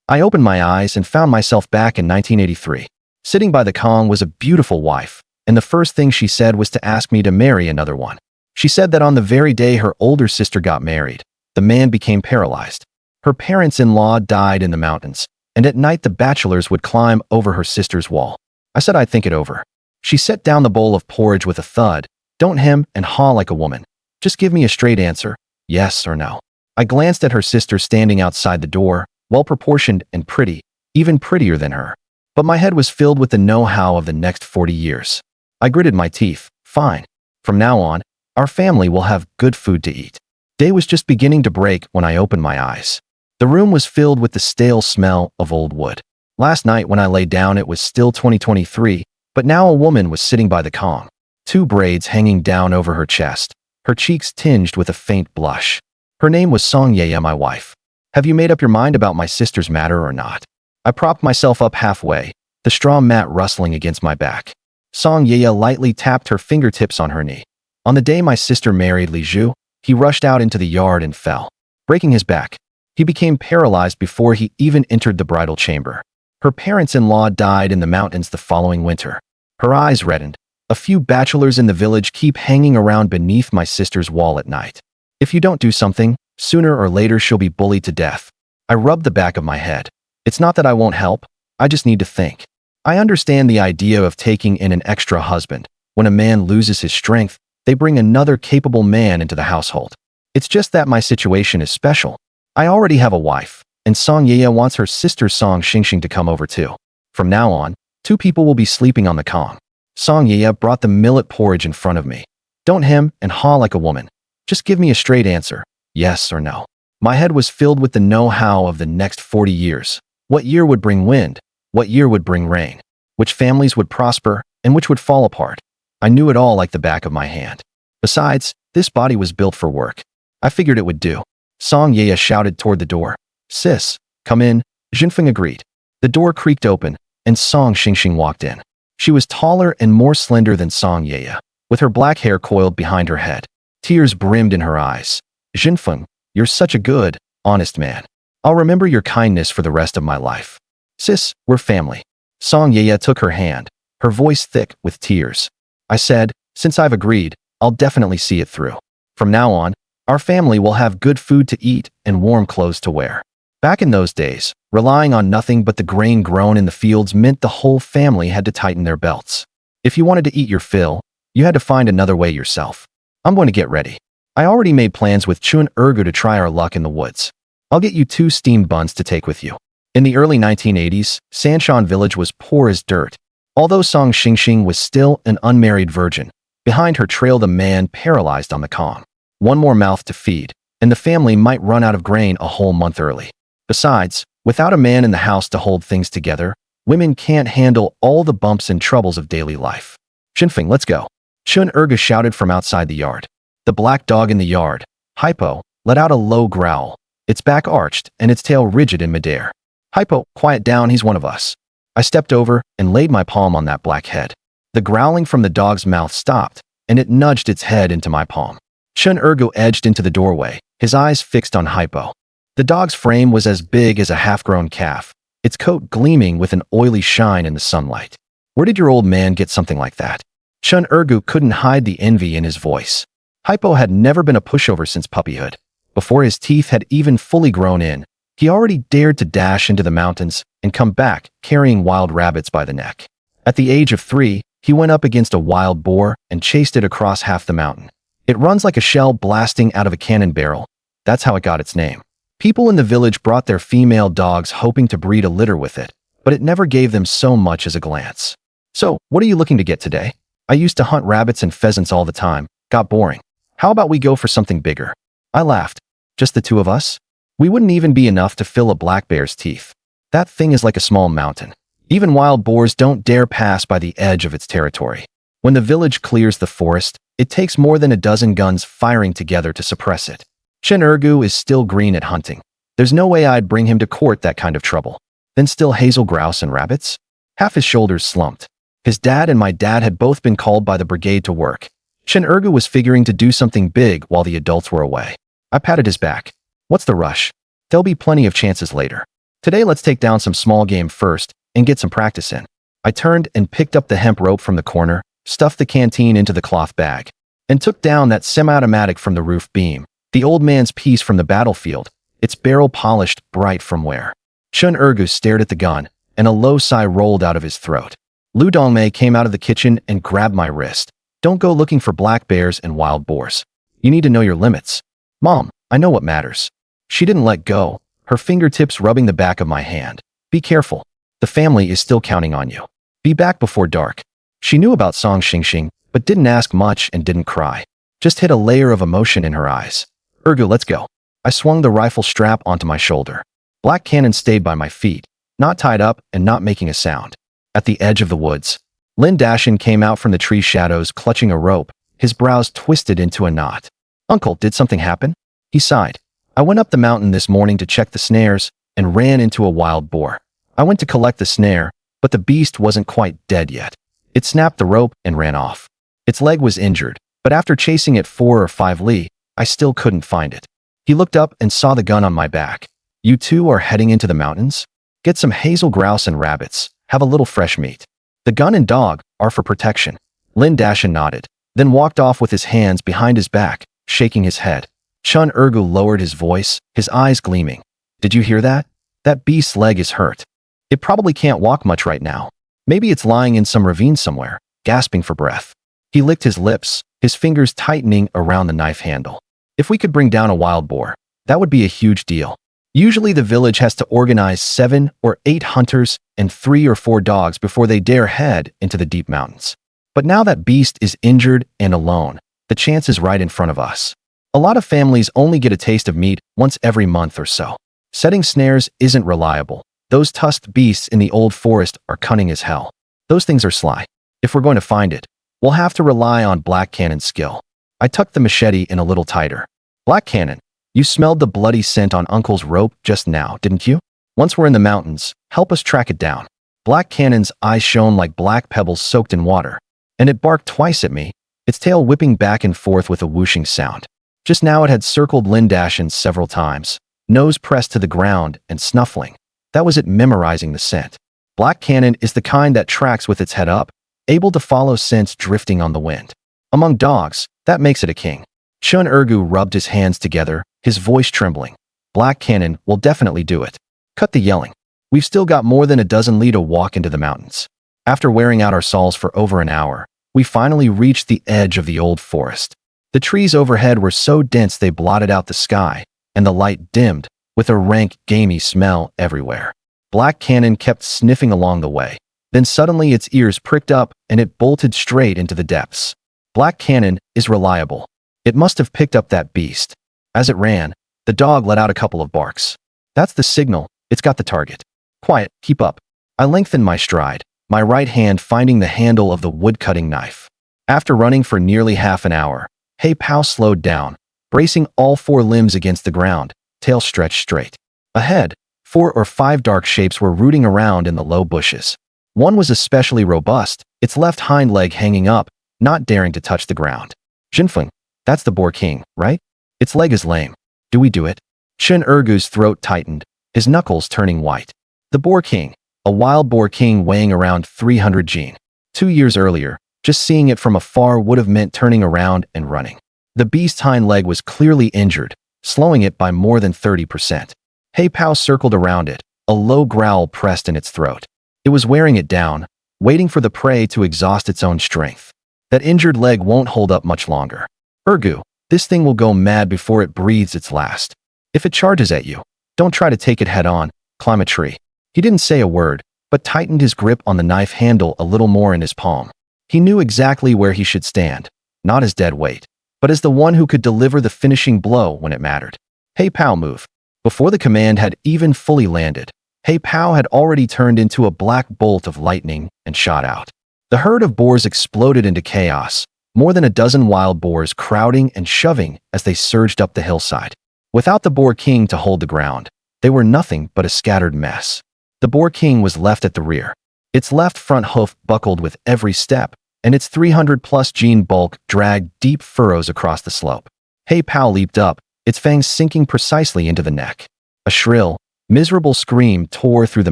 I opened my eyes and found myself back in 1983. Sitting by the Kong was a beautiful wife, and the first thing she said was to ask me to marry another one. She said that on the very day her older sister got married, the man became paralyzed. Her parents-in-law died in the mountains, and at night the bachelors would climb over her sister's wall. I said I'd think it over. She set down the bowl of porridge with a thud. Don't hem and haw like a woman. Just give me a straight answer, yes or no. I glanced at her sister standing outside the door, well-proportioned and pretty, even prettier than her. But my head was filled with the know-how of the next 40 years. I gritted my teeth. Fine. From now on, our family will have good food to eat. Day was just beginning to break when I opened my eyes. The room was filled with the stale smell of old wood. Last night when I lay down it was still 2023, but now a woman was sitting by the Kong. 2 braids hanging down over her chest, her cheeks tinged with a faint blush. Her name was Song Yeye, my wife. Have you made up your mind about my sister's matter or not? I propped myself up halfway, the straw mat rustling against my back. Song Yeye lightly tapped her fingertips on her knee. On the day my sister married Li Zhu, he rushed out into the yard and fell, breaking his back. He became paralyzed before he even entered the bridal chamber. Her parents-in-law died in the mountains the following winter. Her eyes reddened. A few bachelors in the village keep hanging around beneath my sister's wall at night. If you don't do something, sooner or later she'll be bullied to death. I rubbed the back of my head. It's not that I won't help, I just need to think. I understand the idea of taking in an extra husband. When a man loses his strength, they bring another capable man into the household. It's just that my situation is special. I already have a wife, and Song Yeye wants her sister Song Xingxing to come over too. From now on, 2 people will be sleeping on the Kong. Song Yeye brought the millet porridge in front of me. Don't hem and haw like a woman. Just give me a straight answer, yes or no. My head was filled with the know-how of the next 40 years. What year would bring wind? What year would bring rain? Which families would prosper and which would fall apart? I knew it all like the back of my hand. Besides, this body was built for work. I figured it would do. Song Yeye shouted toward the door. Sis, come in. Zhenfeng agreed. The door creaked open, and Song Xingxing walked in. She was taller and more slender than Song Yeye, with her black hair coiled behind her head. Tears brimmed in her eyes. Zhenfeng, you're such a good, honest man. I'll remember your kindness for the rest of my life. Sis, we're family. Song Yeye took her hand, her voice thick with tears. I said, since I've agreed, I'll definitely see it through. From now on, our family will have good food to eat and warm clothes to wear. Back in those days, relying on nothing but the grain grown in the fields meant the whole family had to tighten their belts. If you wanted to eat your fill, you had to find another way yourself. I'm going to get ready. I already made plans with Chen Ergou to try our luck in the woods. I'll get you 2 steamed buns to take with you. In the early 1980s, Sanshan village was poor as dirt. Although Song Xingxing was still an unmarried virgin, behind her trailed a man paralyzed on the Kong. One more mouth to feed, and the family might run out of grain a whole month early. Besides, without a man in the house to hold things together, women can't handle all the bumps and troubles of daily life. Zhenfeng, let's go. Chen Ergou shouted from outside the yard. The black dog in the yard, Hei Pao, let out a low growl, its back arched and its tail rigid in midair. Hei Pao, quiet down, he's one of us. I stepped over and laid my palm on that black head. The growling from the dog's mouth stopped, and it nudged its head into my palm. Chen Ergou edged into the doorway, his eyes fixed on Hei Pao. The dog's frame was as big as a half-grown calf, its coat gleaming with an oily shine in the sunlight. Where did your old man get something like that? Chen Ergou couldn't hide the envy in his voice. Hei Pao had never been a pushover since puppyhood. Before his teeth had even fully grown in, he already dared to dash into the mountains and come back carrying wild rabbits by the neck. At the age of 3, he went up against a wild boar and chased it across half the mountain. It runs like a shell blasting out of a cannon barrel. That's how it got its name. People in the village brought their female dogs hoping to breed a litter with it, but it never gave them so much as a glance. So, what are you looking to get today? I used to hunt rabbits and pheasants all the time. Got boring. How about we go for something bigger? I laughed. Just the 2 of us? We wouldn't even be enough to fill a black bear's teeth. That thing is like a small mountain. Even wild boars don't dare pass by the edge of its territory. When the village clears the forest, it takes more than a dozen guns firing together to suppress it. Chen Ergou is still green at hunting. There's no way I'd bring him to court that kind of trouble. Then still hazel grouse and rabbits? Half his shoulders slumped. His dad and my dad had both been called by the brigade to work. Chen Ergou was figuring to do something big while the adults were away. I patted his back. What's the rush? There'll be plenty of chances later. Today let's take down some small game first and get some practice in. I turned and picked up the hemp rope from the corner, stuffed the canteen into the cloth bag, and took down that semi-automatic from the roof beam, the old man's piece from the battlefield, its barrel polished bright from wear. Chen Ergou stared at the gun, and a low sigh rolled out of his throat. Lu Dongmei came out of the kitchen and grabbed my wrist. Don't go looking for black bears and wild boars. You need to know your limits. Mom, I know what matters. She didn't let go, her fingertips rubbing the back of my hand. Be careful. The family is still counting on you. Be back before dark. She knew about Song Xingxing, but didn't ask much and didn't cry. Just hid a layer of emotion in her eyes. Ergou, let's go. I swung the rifle strap onto my shoulder. Black Cannon stayed by my feet, not tied up and not making a sound. At the edge of the woods, Lin Zhenfeng came out from the tree shadows clutching a rope, his brows twisted into a knot. Uncle, did something happen? He sighed. I went up the mountain this morning to check the snares and ran into a wild boar. I went to collect the snare, but the beast wasn't quite dead yet. It snapped the rope and ran off. Its leg was injured, but after chasing it 4 or 5 li, I still couldn't find it. He looked up and saw the gun on my back. You two are heading into the mountains? Get some hazel grouse and rabbits. Have a little fresh meat. The gun and dog are for protection. Lin Zhenfeng nodded, then walked off with his hands behind his back, shaking his head. Chen Ergou lowered his voice, his eyes gleaming. Did you hear that? That beast's leg is hurt. It probably can't walk much right now. Maybe it's lying in some ravine somewhere, gasping for breath. He licked his lips, his fingers tightening around the knife handle. If we could bring down a wild boar, that would be a huge deal. Usually the village has to organize 7 or 8 hunters and 3 or 4 dogs before they dare head into the deep mountains. But now that beast is injured and alone, the chance is right in front of us. A lot of families only get a taste of meat once every month or so. Setting snares isn't reliable. Those tusked beasts in the old forest are cunning as hell. Those things are sly. If we're going to find it, we'll have to rely on Black Cannon's skill. I tucked the machete in a little tighter. Black Cannon, you smelled the bloody scent on Uncle's rope just now, didn't you? Once we're in the mountains, help us track it down. Black Cannon's eyes shone like black pebbles soaked in water, and it barked twice at me, its tail whipping back and forth with a whooshing sound. Just now it had circled Lin Zhenfeng several times, nose pressed to the ground and snuffling. That was it memorizing the scent. Black Cannon is the kind that tracks with its head up, able to follow scents drifting on the wind. Among dogs, that makes it a king. Chen Ergou rubbed his hands together, his voice trembling. Black Cannon will definitely do it. Cut the yelling. We've still got more than a dozen li to walk into the mountains. After wearing out our sauls for over an hour, we finally reached the edge of the old forest. The trees overhead were so dense they blotted out the sky, and the light dimmed, with a rank, gamey smell everywhere. Black Cannon kept sniffing along the way. Then suddenly its ears pricked up and it bolted straight into the depths. Black Cannon is reliable. It must have picked up that beast. As it ran, the dog let out a couple of barks. That's the signal. It's got the target. Quiet, keep up. I lengthened my stride, my right hand finding the handle of the wood-cutting knife. After running for nearly half an hour, Hei Pao slowed down, bracing all 4 limbs against the ground, tail stretched straight. Ahead, 4 or 5 dark shapes were rooting around in the low bushes. One was especially robust, its left hind leg hanging up, not daring to touch the ground. Zhenfeng, that's the boar king, right? Its leg is lame. Do we do it? Chen Ergou's throat tightened, his knuckles turning white. The boar king, a wild boar king weighing around 300 jin. 2 years earlier, just seeing it from afar would have meant turning around and running. The beast's hind leg was clearly injured, slowing it by more than 30%. Hei Pao circled around it, a low growl pressed in its throat. It was wearing it down, waiting for the prey to exhaust its own strength. That injured leg won't hold up much longer. Ergou, this thing will go mad before it breathes its last. If it charges at you, don't try to take it head on, climb a tree. He didn't say a word, but tightened his grip on the knife handle a little more in his palm. He knew exactly where he should stand, not as dead weight, but as the one who could deliver the finishing blow when it mattered. Hei Pao, move. Before the command had even fully landed, Hei Pao had already turned into a black bolt of lightning and shot out. The herd of boars exploded into chaos, more than a dozen wild boars crowding and shoving as they surged up the hillside. Without the boar king to hold the ground, they were nothing but a scattered mess. The boar king was left at the rear. Its left front hoof buckled with every step, and its 300-plus gene bulk dragged deep furrows across the slope. Hei Pao leaped up, its fangs sinking precisely into the neck. A shrill, Miserable scream tore through the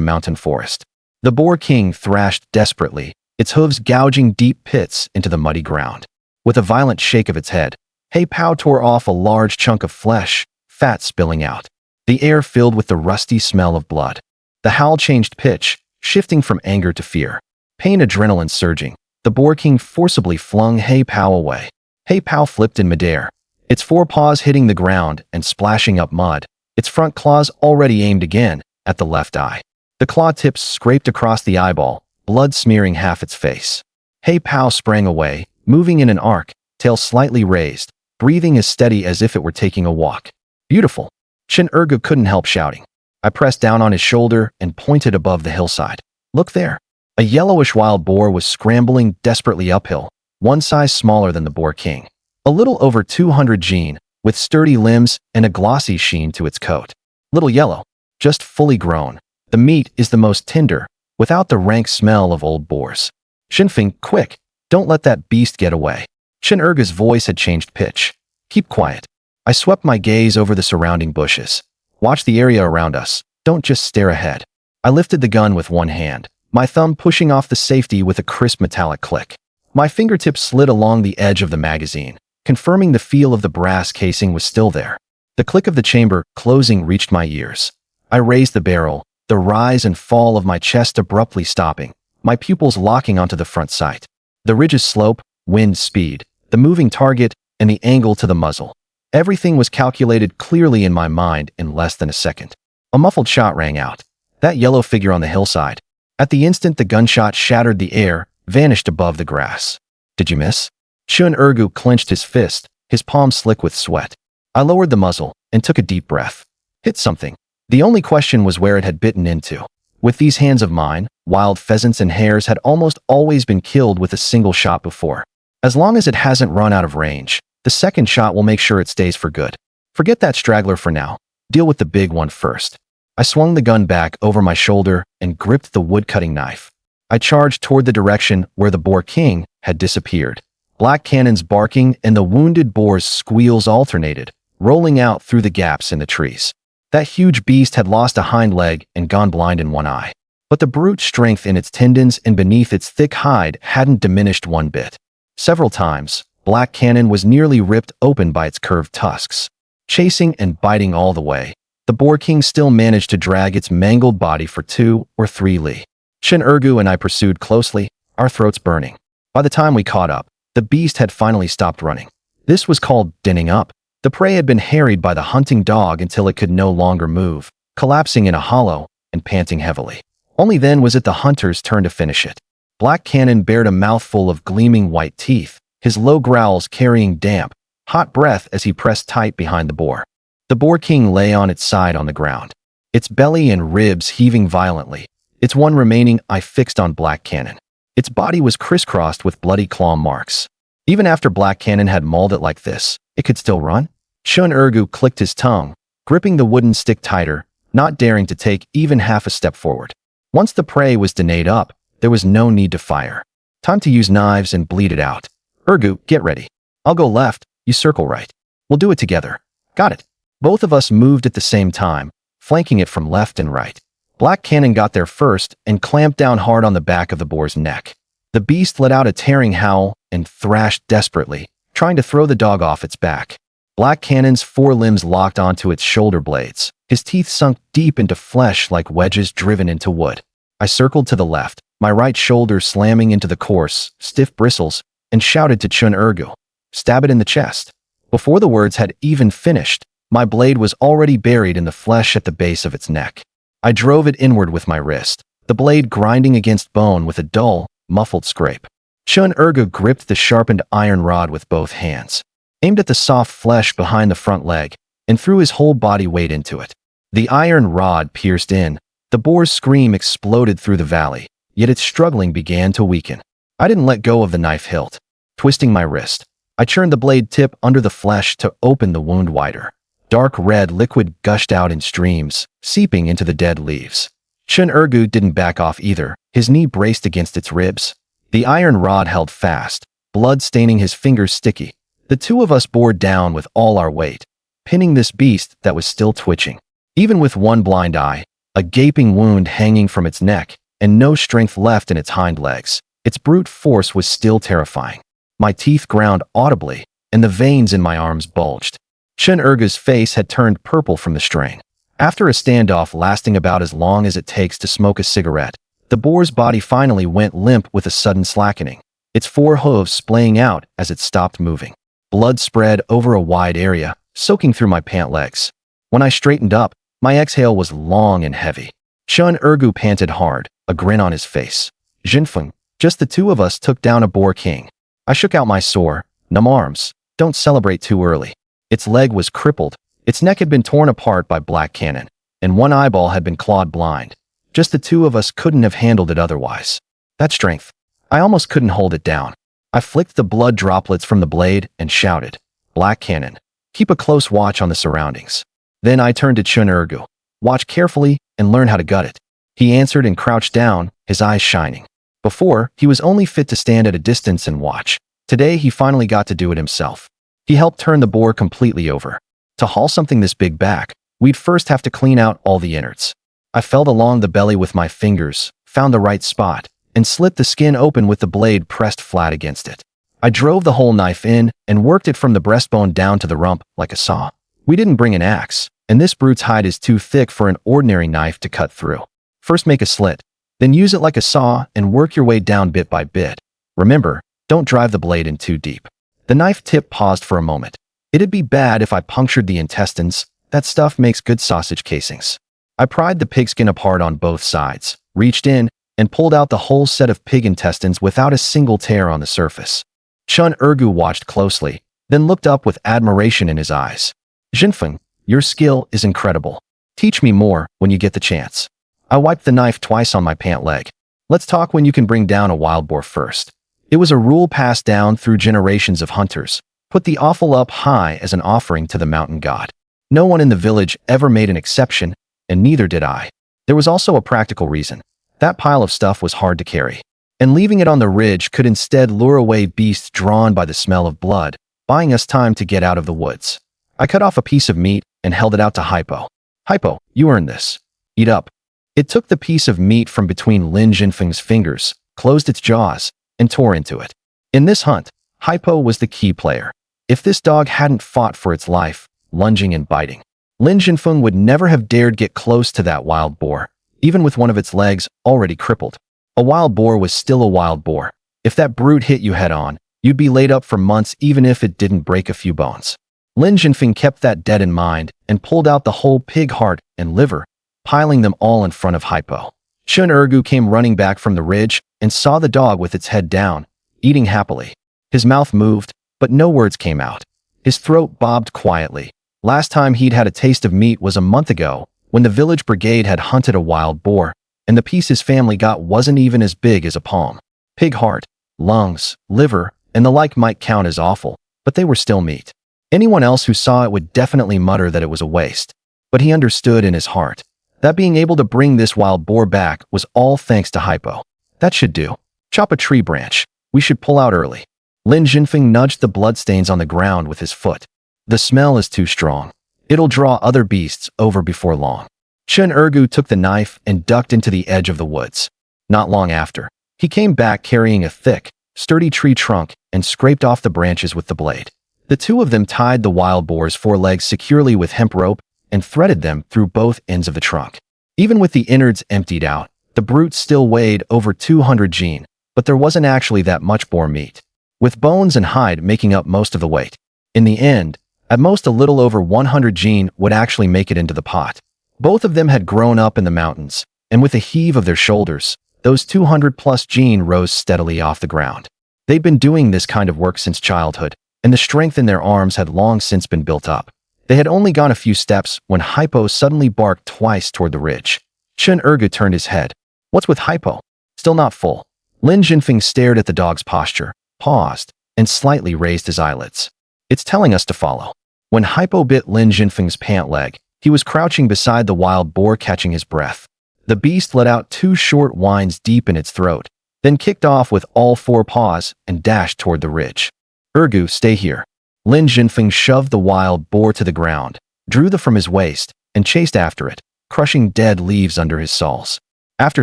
mountain forest. The boar king thrashed desperately, its hooves gouging deep pits into the muddy ground. With a violent shake of its head, Hei Pao tore off a large chunk of flesh, fat spilling out. The air filled with the rusty smell of blood. The howl changed pitch, shifting from anger to fear. Pain adrenaline surging, the boar king forcibly flung Hei Pao away. Hei Pao flipped in midair, its forepaws hitting the ground and splashing up mud, its front claws already aimed again at the left eye. The claw tips scraped across the eyeball, blood smearing half its face. Hei Pao sprang away, moving in an arc, tail slightly raised, breathing as steady as if it were taking a walk. Beautiful. Chen Ergou couldn't help shouting. I pressed down on his shoulder and pointed above the hillside. Look there. A yellowish wild boar was scrambling desperately uphill, one size smaller than the boar king. A little over 200 gene, with sturdy limbs and a glossy sheen to its coat. Little yellow, just fully grown. The meat is the most tender, without the rank smell of old boars. Zhenfeng, quick, don't let that beast get away. Chen Ergou's voice had changed pitch. Keep quiet. I swept my gaze over the surrounding bushes. Watch the area around us. Don't just stare ahead. I lifted the gun with one hand, my thumb pushing off the safety with a crisp metallic click. My fingertips slid along the edge of the magazine, confirming the feel of the brass casing was still there. The click of the chamber closing reached my ears. I raised the barrel, the rise and fall of my chest abruptly stopping, my pupils locking onto the front sight. The ridge's slope, wind speed, the moving target, and the angle to the muzzle. Everything was calculated clearly in my mind in less than a second. A muffled shot rang out. That yellow figure on the hillside. At the instant the gunshot shattered the air, vanished above the grass. Did you miss? Chen Ergou clenched his fist, his palm slick with sweat. I lowered the muzzle and took a deep breath. Hit something. The only question was where it had bitten into. With these hands of mine, wild pheasants and hares had almost always been killed with a single shot before. As long as it hasn't run out of range, the second shot will make sure it stays for good. Forget that straggler for now. Deal with the big one first. I swung the gun back over my shoulder and gripped the wood-cutting knife. I charged toward the direction where the boar king had disappeared. Black cannons barking and the wounded boar's squeals alternated, rolling out through the gaps in the trees. That huge beast had lost a hind leg and gone blind in one eye. But the brute strength in its tendons and beneath its thick hide hadn't diminished one bit. Several times, Black Cannon was nearly ripped open by its curved tusks. Chasing and biting all the way, the boar king still managed to drag its mangled body for 2 or 3 li. Chen Ergou and I pursued closely, our throats burning. By the time we caught up, the beast had finally stopped running. This was called denning up. The prey had been harried by the hunting dog until it could no longer move, collapsing in a hollow and panting heavily. Only then was it the hunter's turn to finish it. Black Cannon bared a mouthful of gleaming white teeth, his low growls carrying damp, hot breath as he pressed tight behind the boar. The boar king lay on its side on the ground, its belly and ribs heaving violently, its one remaining eye fixed on Black Cannon. Its body was crisscrossed with bloody claw marks. Even after Black Cannon had mauled it like this, it could still run? Chen Ergou clicked his tongue, gripping the wooden stick tighter, not daring to take even half a step forward. Once the prey was denayed up, there was no need to fire. Time to use knives and bleed it out. Ergou, get ready. I'll go left, you circle right. We'll do it together. Got it. Both of us moved at the same time, flanking it from left and right. Black Cannon got there first and clamped down hard on the back of the boar's neck. The beast let out a tearing howl and thrashed desperately, trying to throw the dog off its back. Black Cannon's 4 limbs locked onto its shoulder blades, his teeth sunk deep into flesh like wedges driven into wood. I circled to the left, my right shoulder slamming into the coarse, stiff bristles, and shouted to Chen Ergou, "Stab it in the chest." Before the words had even finished, my blade was already buried in the flesh at the base of its neck. I drove it inward with my wrist, the blade grinding against bone with a dull, muffled scrape. Chen Ergou gripped the sharpened iron rod with both hands, aimed at the soft flesh behind the front leg, and threw his whole body weight into it. The iron rod pierced in. The boar's scream exploded through the valley, yet its struggling began to weaken. I didn't let go of the knife hilt. Twisting my wrist, I churned the blade tip under the flesh to open the wound wider. Dark red liquid gushed out in streams, seeping into the dead leaves. Chen Ergou didn't back off either, his knee braced against its ribs. The iron rod held fast, blood staining his fingers sticky. The two of us bore down with all our weight, pinning this beast that was still twitching. Even with one blind eye, a gaping wound hanging from its neck, and no strength left in its hind legs. Its brute force was still terrifying. My teeth ground audibly, and the veins in my arms bulged. Chen Ergou's face had turned purple from the strain. After a standoff lasting about as long as it takes to smoke a cigarette, the boar's body finally went limp with a sudden slackening, its four hooves splaying out as it stopped moving. Blood spread over a wide area, soaking through my pant legs. When I straightened up, my exhale was long and heavy. Chen Ergou panted hard, a grin on his face. Zhenfeng, just the two of us took down a boar king. I shook out my sore, numb arms. Don't celebrate too early. Its leg was crippled, its neck had been torn apart by black cannon, and one eyeball had been clawed blind. Just the two of us couldn't have handled it otherwise. That strength. I almost couldn't hold it down. I flicked the blood droplets from the blade and shouted, "Black cannon, keep a close watch on the surroundings." Then I turned to Chen Ergou. "Watch carefully and learn how to gut it." He answered and crouched down, his eyes shining. Before, he was only fit to stand at a distance and watch. Today, he finally got to do it himself. He helped turn the boar completely over. To haul something this big back, we'd first have to clean out all the innards. I felt along the belly with my fingers, found the right spot, and slit the skin open with the blade pressed flat against it. I drove the whole knife in and worked it from the breastbone down to the rump like a saw. We didn't bring an axe, and this brute's hide is too thick for an ordinary knife to cut through. First make a slit, then use it like a saw and work your way down bit by bit. Remember, don't drive the blade in too deep. The knife tip paused for a moment. It'd be bad if I punctured the intestines. That stuff makes good sausage casings. I pried the pigskin apart on both sides, reached in, and pulled out the whole set of pig intestines without a single tear on the surface. Chen Ergou watched closely, then looked up with admiration in his eyes. "Zhenfeng, your skill is incredible. Teach me more when you get the chance." I wiped the knife twice on my pant leg. "Let's talk when you can bring down a wild boar first." It was a rule passed down through generations of hunters. Put the offal up high as an offering to the mountain god. No one in the village ever made an exception, and neither did I. There was also a practical reason. That pile of stuff was hard to carry, and leaving it on the ridge could instead lure away beasts drawn by the smell of blood, buying us time to get out of the woods. I cut off a piece of meat and held it out to Hei Pao. "Hei Pao, you earned this. Eat up." It took the piece of meat from between Lin Zhenfeng's fingers, closed its jaws, and tore into it. In this hunt, Hei Pao was the key player. If this dog hadn't fought for its life, lunging and biting, Lin Zhenfeng would never have dared get close to that wild boar, even with one of its legs already crippled. A wild boar was still a wild boar. If that brute hit you head-on, you'd be laid up for months even if it didn't break a few bones. Lin Zhenfeng kept that dead in mind and pulled out the whole pig heart and liver, piling them all in front of Hei Pao. Chen Ergou came running back from the ridge and saw the dog with its head down, eating happily. His mouth moved, but no words came out. His throat bobbed quietly. Last time he'd had a taste of meat was a month ago, when the village brigade had hunted a wild boar, and the piece his family got wasn't even as big as a palm. Pig heart, lungs, liver, and the like might count as awful, but they were still meat. Anyone else who saw it would definitely mutter that it was a waste. But he understood in his heart that being able to bring this wild boar back was all thanks to Hei Pao. That should do. Chop a tree branch. We should pull out early. Lin Zhenfeng nudged the bloodstains on the ground with his foot. The smell is too strong. It'll draw other beasts over before long. Chen Ergou took the knife and ducked into the edge of the woods. Not long after, he came back carrying a thick, sturdy tree trunk and scraped off the branches with the blade. The two of them tied the wild boar's forelegs securely with hemp rope and threaded them through both ends of the trunk. Even with the innards emptied out, the brute still weighed over 200 jin, but there wasn't actually that much boar meat, with bones and hide making up most of the weight. In the end, at most a little over 100 jin would actually make it into the pot. Both of them had grown up in the mountains, and with a heave of their shoulders, those 200-plus jin rose steadily off the ground. They'd been doing this kind of work since childhood, and the strength in their arms had long since been built up. They had only gone a few steps when Hei Pao suddenly barked twice toward the ridge. Chen Ergou turned his head. "What's with Hei Pao? Still not full." Lin Zhenfeng stared at the dog's posture, paused, and slightly raised his eyelids. "It's telling us to follow." When Hei Pao bit Lin Zhenfeng's pant leg, he was crouching beside the wild boar catching his breath. The beast let out 2 short whines deep in its throat, then kicked off with all 4 paws and dashed toward the ridge. "Ergou, stay here." Lin Zhenfeng shoved the wild boar to the ground, drew the from his waist, and chased after it, crushing dead leaves under his soles. After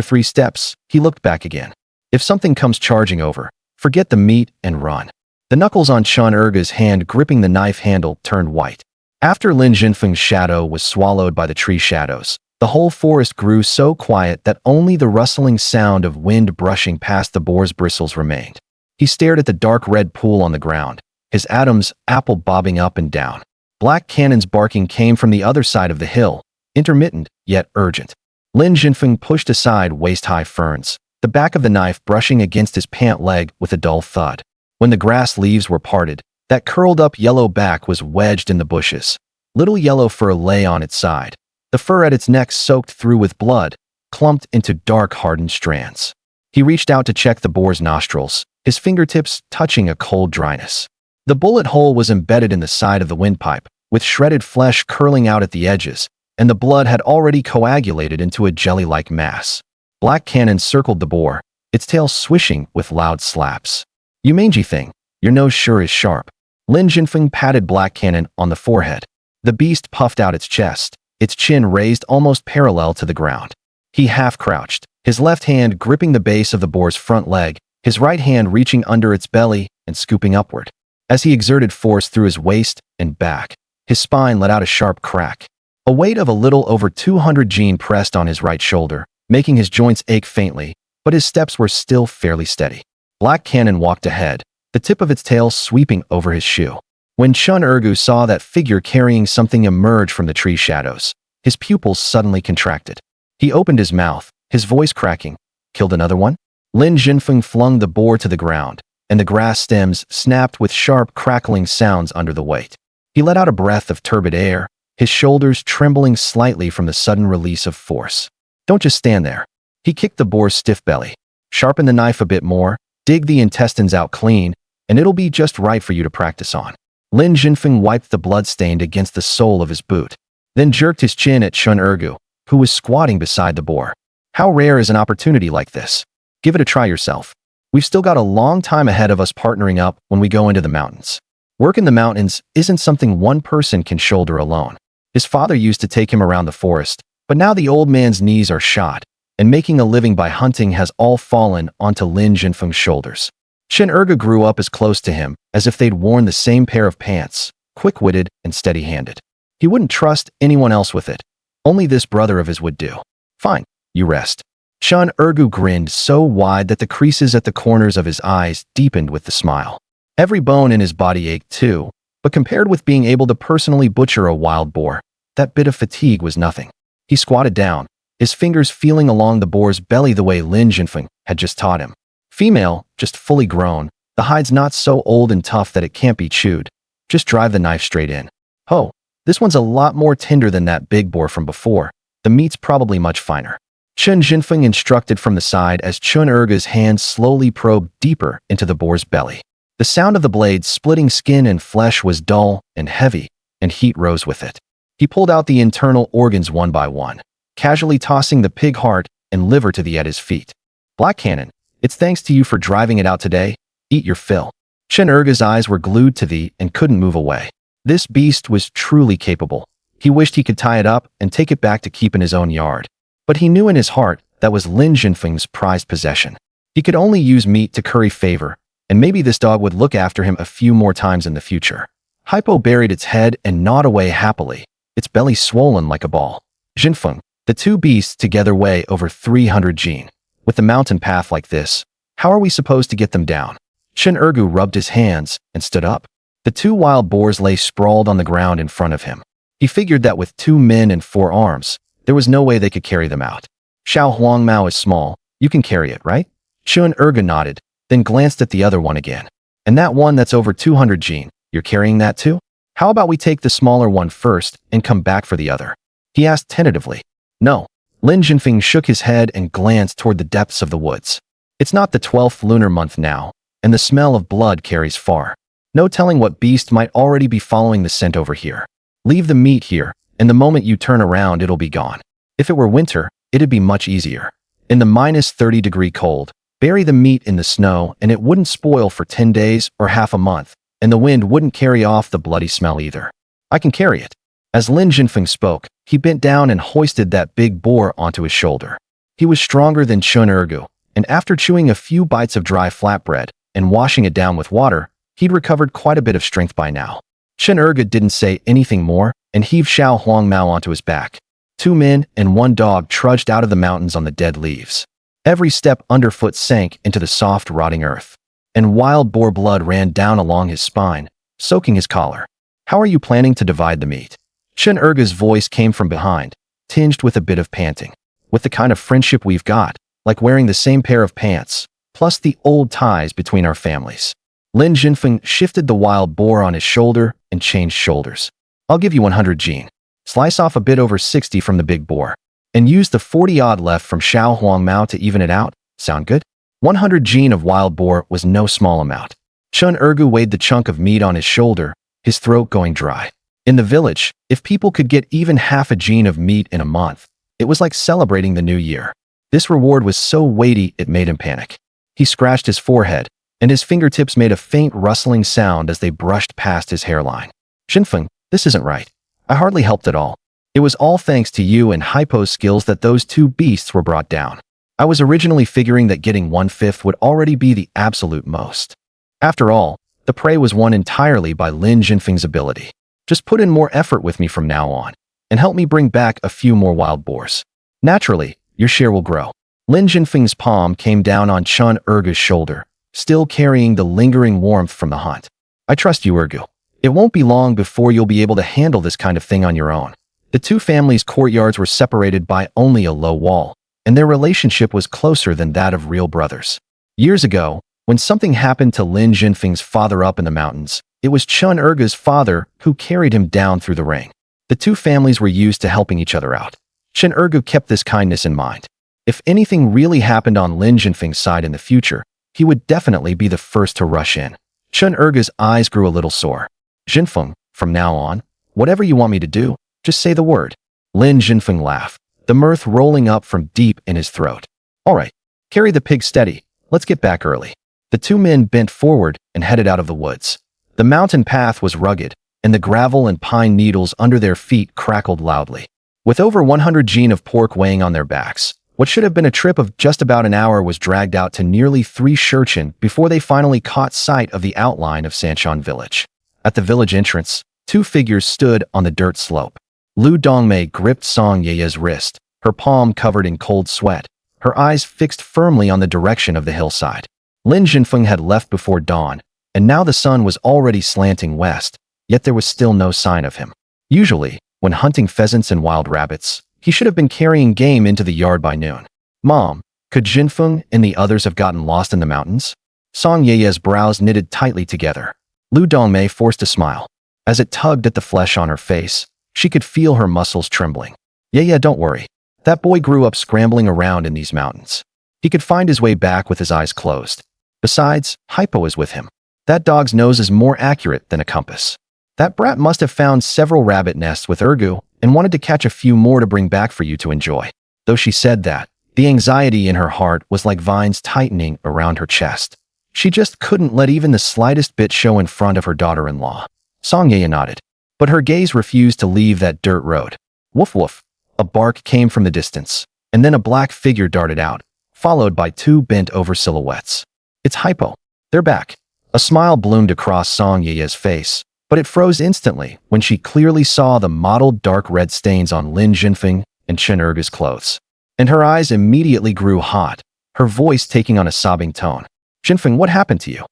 3 steps, he looked back again. If something comes charging over, forget the meat and run. The knuckles on Chen Ergou's hand gripping the knife handle turned white. After Lin Zhenfeng's shadow was swallowed by the tree shadows, the whole forest grew so quiet that only the rustling sound of wind brushing past the boar's bristles remained. He stared at the dark red pool on the ground, his Adam's apple bobbing up and down. Black cannons barking came from the other side of the hill, intermittent yet urgent. Lin Zhenfeng pushed aside waist-high ferns, the back of the knife brushing against his pant leg with a dull thud. When the grass leaves were parted, that curled-up yellow back was wedged in the bushes. Little yellow fur lay on its side. The fur at its neck soaked through with blood, clumped into dark hardened strands. He reached out to check the boar's nostrils, his fingertips touching a cold dryness. The bullet hole was embedded in the side of the windpipe, with shredded flesh curling out at the edges, and the blood had already coagulated into a jelly-like mass. Black cannon circled the boar, its tail swishing with loud slaps. "You mangy thing, your nose sure is sharp." Lin Zhenfeng patted Black Cannon on the forehead. The beast puffed out its chest, its chin raised almost parallel to the ground. He half-crouched, his left hand gripping the base of the boar's front leg, his right hand reaching under its belly and scooping upward. As he exerted force through his waist and back, his spine let out a sharp crack. A weight of a little over 200 kg pressed on his right shoulder, making his joints ache faintly, but his steps were still fairly steady. Black Cannon walked ahead, the tip of its tail sweeping over his shoe. When Chen Ergou saw that figure carrying something emerge from the tree shadows, his pupils suddenly contracted. He opened his mouth, his voice cracking. "Killed another one?" Lin Zhenfeng flung the boar to the ground, and the grass stems snapped with sharp crackling sounds under the weight. He let out a breath of turbid air, his shoulders trembling slightly from the sudden release of force. "Don't just stand there." He kicked the boar's stiff belly. "Sharpen the knife a bit more, dig the intestines out clean, and it'll be just right for you to practice on." Lin Zhenfeng wiped the blood stained against the sole of his boot, then jerked his chin at Chen Ergou, who was squatting beside the boar. "How rare is an opportunity like this? Give it a try yourself. We've still got a long time ahead of us partnering up when we go into the mountains. Work in the mountains isn't something one person can shoulder alone." His father used to take him around the forest, but now the old man's knees are shot, and making a living by hunting has all fallen onto Lin Zhenfeng's shoulders. Chen Ergou grew up as close to him as if they'd worn the same pair of pants, quick-witted and steady-handed. He wouldn't trust anyone else with it. Only this brother of his would do. "Fine, you rest." Chen Ergou grinned so wide that the creases at the corners of his eyes deepened with the smile. Every bone in his body ached too, but compared with being able to personally butcher a wild boar, that bit of fatigue was nothing. He squatted down, his fingers feeling along the boar's belly the way Lin Zhenfeng had just taught him. Female, just fully grown, the hide's not so old and tough that it can't be chewed. Just drive the knife straight in. "Oh, this one's a lot more tender than that big boar from before. The meat's probably much finer." Chen Zhenfeng instructed from the side as Chen Ergou's hand slowly probed deeper into the boar's belly. The sound of the blade splitting skin and flesh was dull and heavy, and heat rose with it. He pulled out the internal organs one by one, casually tossing the pig heart and liver to the at his feet. "Black Cannon, it's thanks to you for driving it out today. Eat your fill." Chen Ergou's eyes were glued to thee and couldn't move away. This beast was truly capable. He wished he could tie it up and take it back to keep in his own yard. But he knew in his heart that was Lin Zhenfeng's prized possession. He could only use meat to curry favor, and maybe this dog would look after him a few more times in the future. Hei Pao buried its head and gnawed away happily, its belly swollen like a ball. "Zhenfeng, the two beasts together weigh over 300 kg. With the mountain path like this, how are we supposed to get them down?" Chen Ergou rubbed his hands and stood up. The two wild boars lay sprawled on the ground in front of him. He figured that with 2 men and 4 arms, there was no way they could carry them out. "Xiao Huang Mao is small. You can carry it, right?" Chen Ergou nodded, then glanced at the other one again. "And that one that's over 200 kg, you're carrying that too? How about we take the smaller one first and come back for the other?" he asked tentatively. "No." Lin Zhenfeng shook his head and glanced toward the depths of the woods. "It's not the 12th lunar month now, and the smell of blood carries far. No telling what beast might already be following the scent over here. Leave the meat here, and the moment you turn around it'll be gone. If it were winter, it'd be much easier. In the -30-degree cold, bury the meat in the snow and it wouldn't spoil for 10 days or half a month, and the wind wouldn't carry off the bloody smell either. I can carry it." As Lin Zhenfeng spoke, he bent down and hoisted that big boar onto his shoulder. He was stronger than Chen Ergou, and after chewing a few bites of dry flatbread and washing it down with water, he'd recovered quite a bit of strength by now. Chen Ergou didn't say anything more and heaved Xiao Huangmao onto his back. 2 men and 1 dog trudged out of the mountains on the dead leaves. Every step underfoot sank into the soft, rotting earth, and wild boar blood ran down along his spine, soaking his collar. "How are you planning to divide the meat?" Chen Ergou's voice came from behind, tinged with a bit of panting. "With the kind of friendship we've got, like wearing the same pair of pants, plus the old ties between our families." Lin Zhenfeng shifted the wild boar on his shoulder and changed shoulders. "I'll give you 100 jin. Slice off a bit over 60 from the big boar, and use the 40-odd left from Xiao Huangmao to even it out. Sound good?" 100 jin of wild boar was no small amount. Chen Ergou weighed the chunk of meat on his shoulder, his throat going dry. In the village, if people could get even half a jin of meat in a month, it was like celebrating the new year. This reward was so weighty it made him panic. He scratched his forehead, and his fingertips made a faint rustling sound as they brushed past his hairline. "Zhenfeng, this isn't right. I hardly helped at all. It was all thanks to you and Hei Pao's skills that those 2 beasts were brought down. I was originally figuring that getting 1/5 would already be the absolute most. After all, the prey was won entirely by Lin Zhenfeng's ability. Just put in more effort with me from now on, and help me bring back a few more wild boars. Naturally, your share will grow." Lin Zhenfeng's palm came down on Chen Ergou's shoulder, still carrying the lingering warmth from the hunt. "I trust you, Ergou. It won't be long before you'll be able to handle this kind of thing on your own." The 2 families' courtyards were separated by only a low wall, and their relationship was closer than that of real brothers. Years ago, when something happened to Lin Zhenfeng's father up in the mountains, it was Chen Ergou's father who carried him down through the ring. The 2 families were used to helping each other out. Chen Ergou kept this kindness in mind. If anything really happened on Lin Zhenfeng's side in the future, he would definitely be the first to rush in. Chen Ergou's eyes grew a little sore. "Zhenfeng, from now on, whatever you want me to do, just say the word." Lin Zhenfeng laughed, the mirth rolling up from deep in his throat. "All right, carry the pig steady. Let's get back early." The 2 men bent forward and headed out of the woods. The mountain path was rugged, and the gravel and pine needles under their feet crackled loudly. With over 100 jin of pork weighing on their backs, what should have been a trip of just about an hour was dragged out to nearly 3 shurchen before they finally caught sight of the outline of Sanshan village. At the village entrance, 2 figures stood on the dirt slope. Lu Dongmei gripped Song Yeye's wrist, her palm covered in cold sweat, her eyes fixed firmly on the direction of the hillside. Lin Zhenfeng had left before dawn, and now the sun was already slanting west, yet there was still no sign of him. Usually, when hunting pheasants and wild rabbits, he should have been carrying game into the yard by noon. "Mom, could Zhenfeng and the others have gotten lost in the mountains?" Song Yeye's brows knitted tightly together. Lu Dongmei forced a smile. As it tugged at the flesh on her face, she could feel her muscles trembling. "Yeye, don't worry. That boy grew up scrambling around in these mountains. He could find his way back with his eyes closed. Besides, Hei Pao is with him. That dog's nose is more accurate than a compass. That brat must have found several rabbit nests with Ergou and wanted to catch a few more to bring back for you to enjoy." Though she said that, the anxiety in her heart was like vines tightening around her chest. She just couldn't let even the slightest bit show in front of her daughter-in-law. Song Yeye nodded, but her gaze refused to leave that dirt road. Woof woof. A bark came from the distance, and then a black figure darted out, followed by 2 bent-over silhouettes. "It's Hei Pao. They're back." A smile bloomed across Song Yeye's face, but it froze instantly when she clearly saw the mottled dark red stains on Lin Zhenfeng and Chen Ergou's clothes. And her eyes immediately grew hot, her voice taking on a sobbing tone. "Zhenfeng, what happened to you?"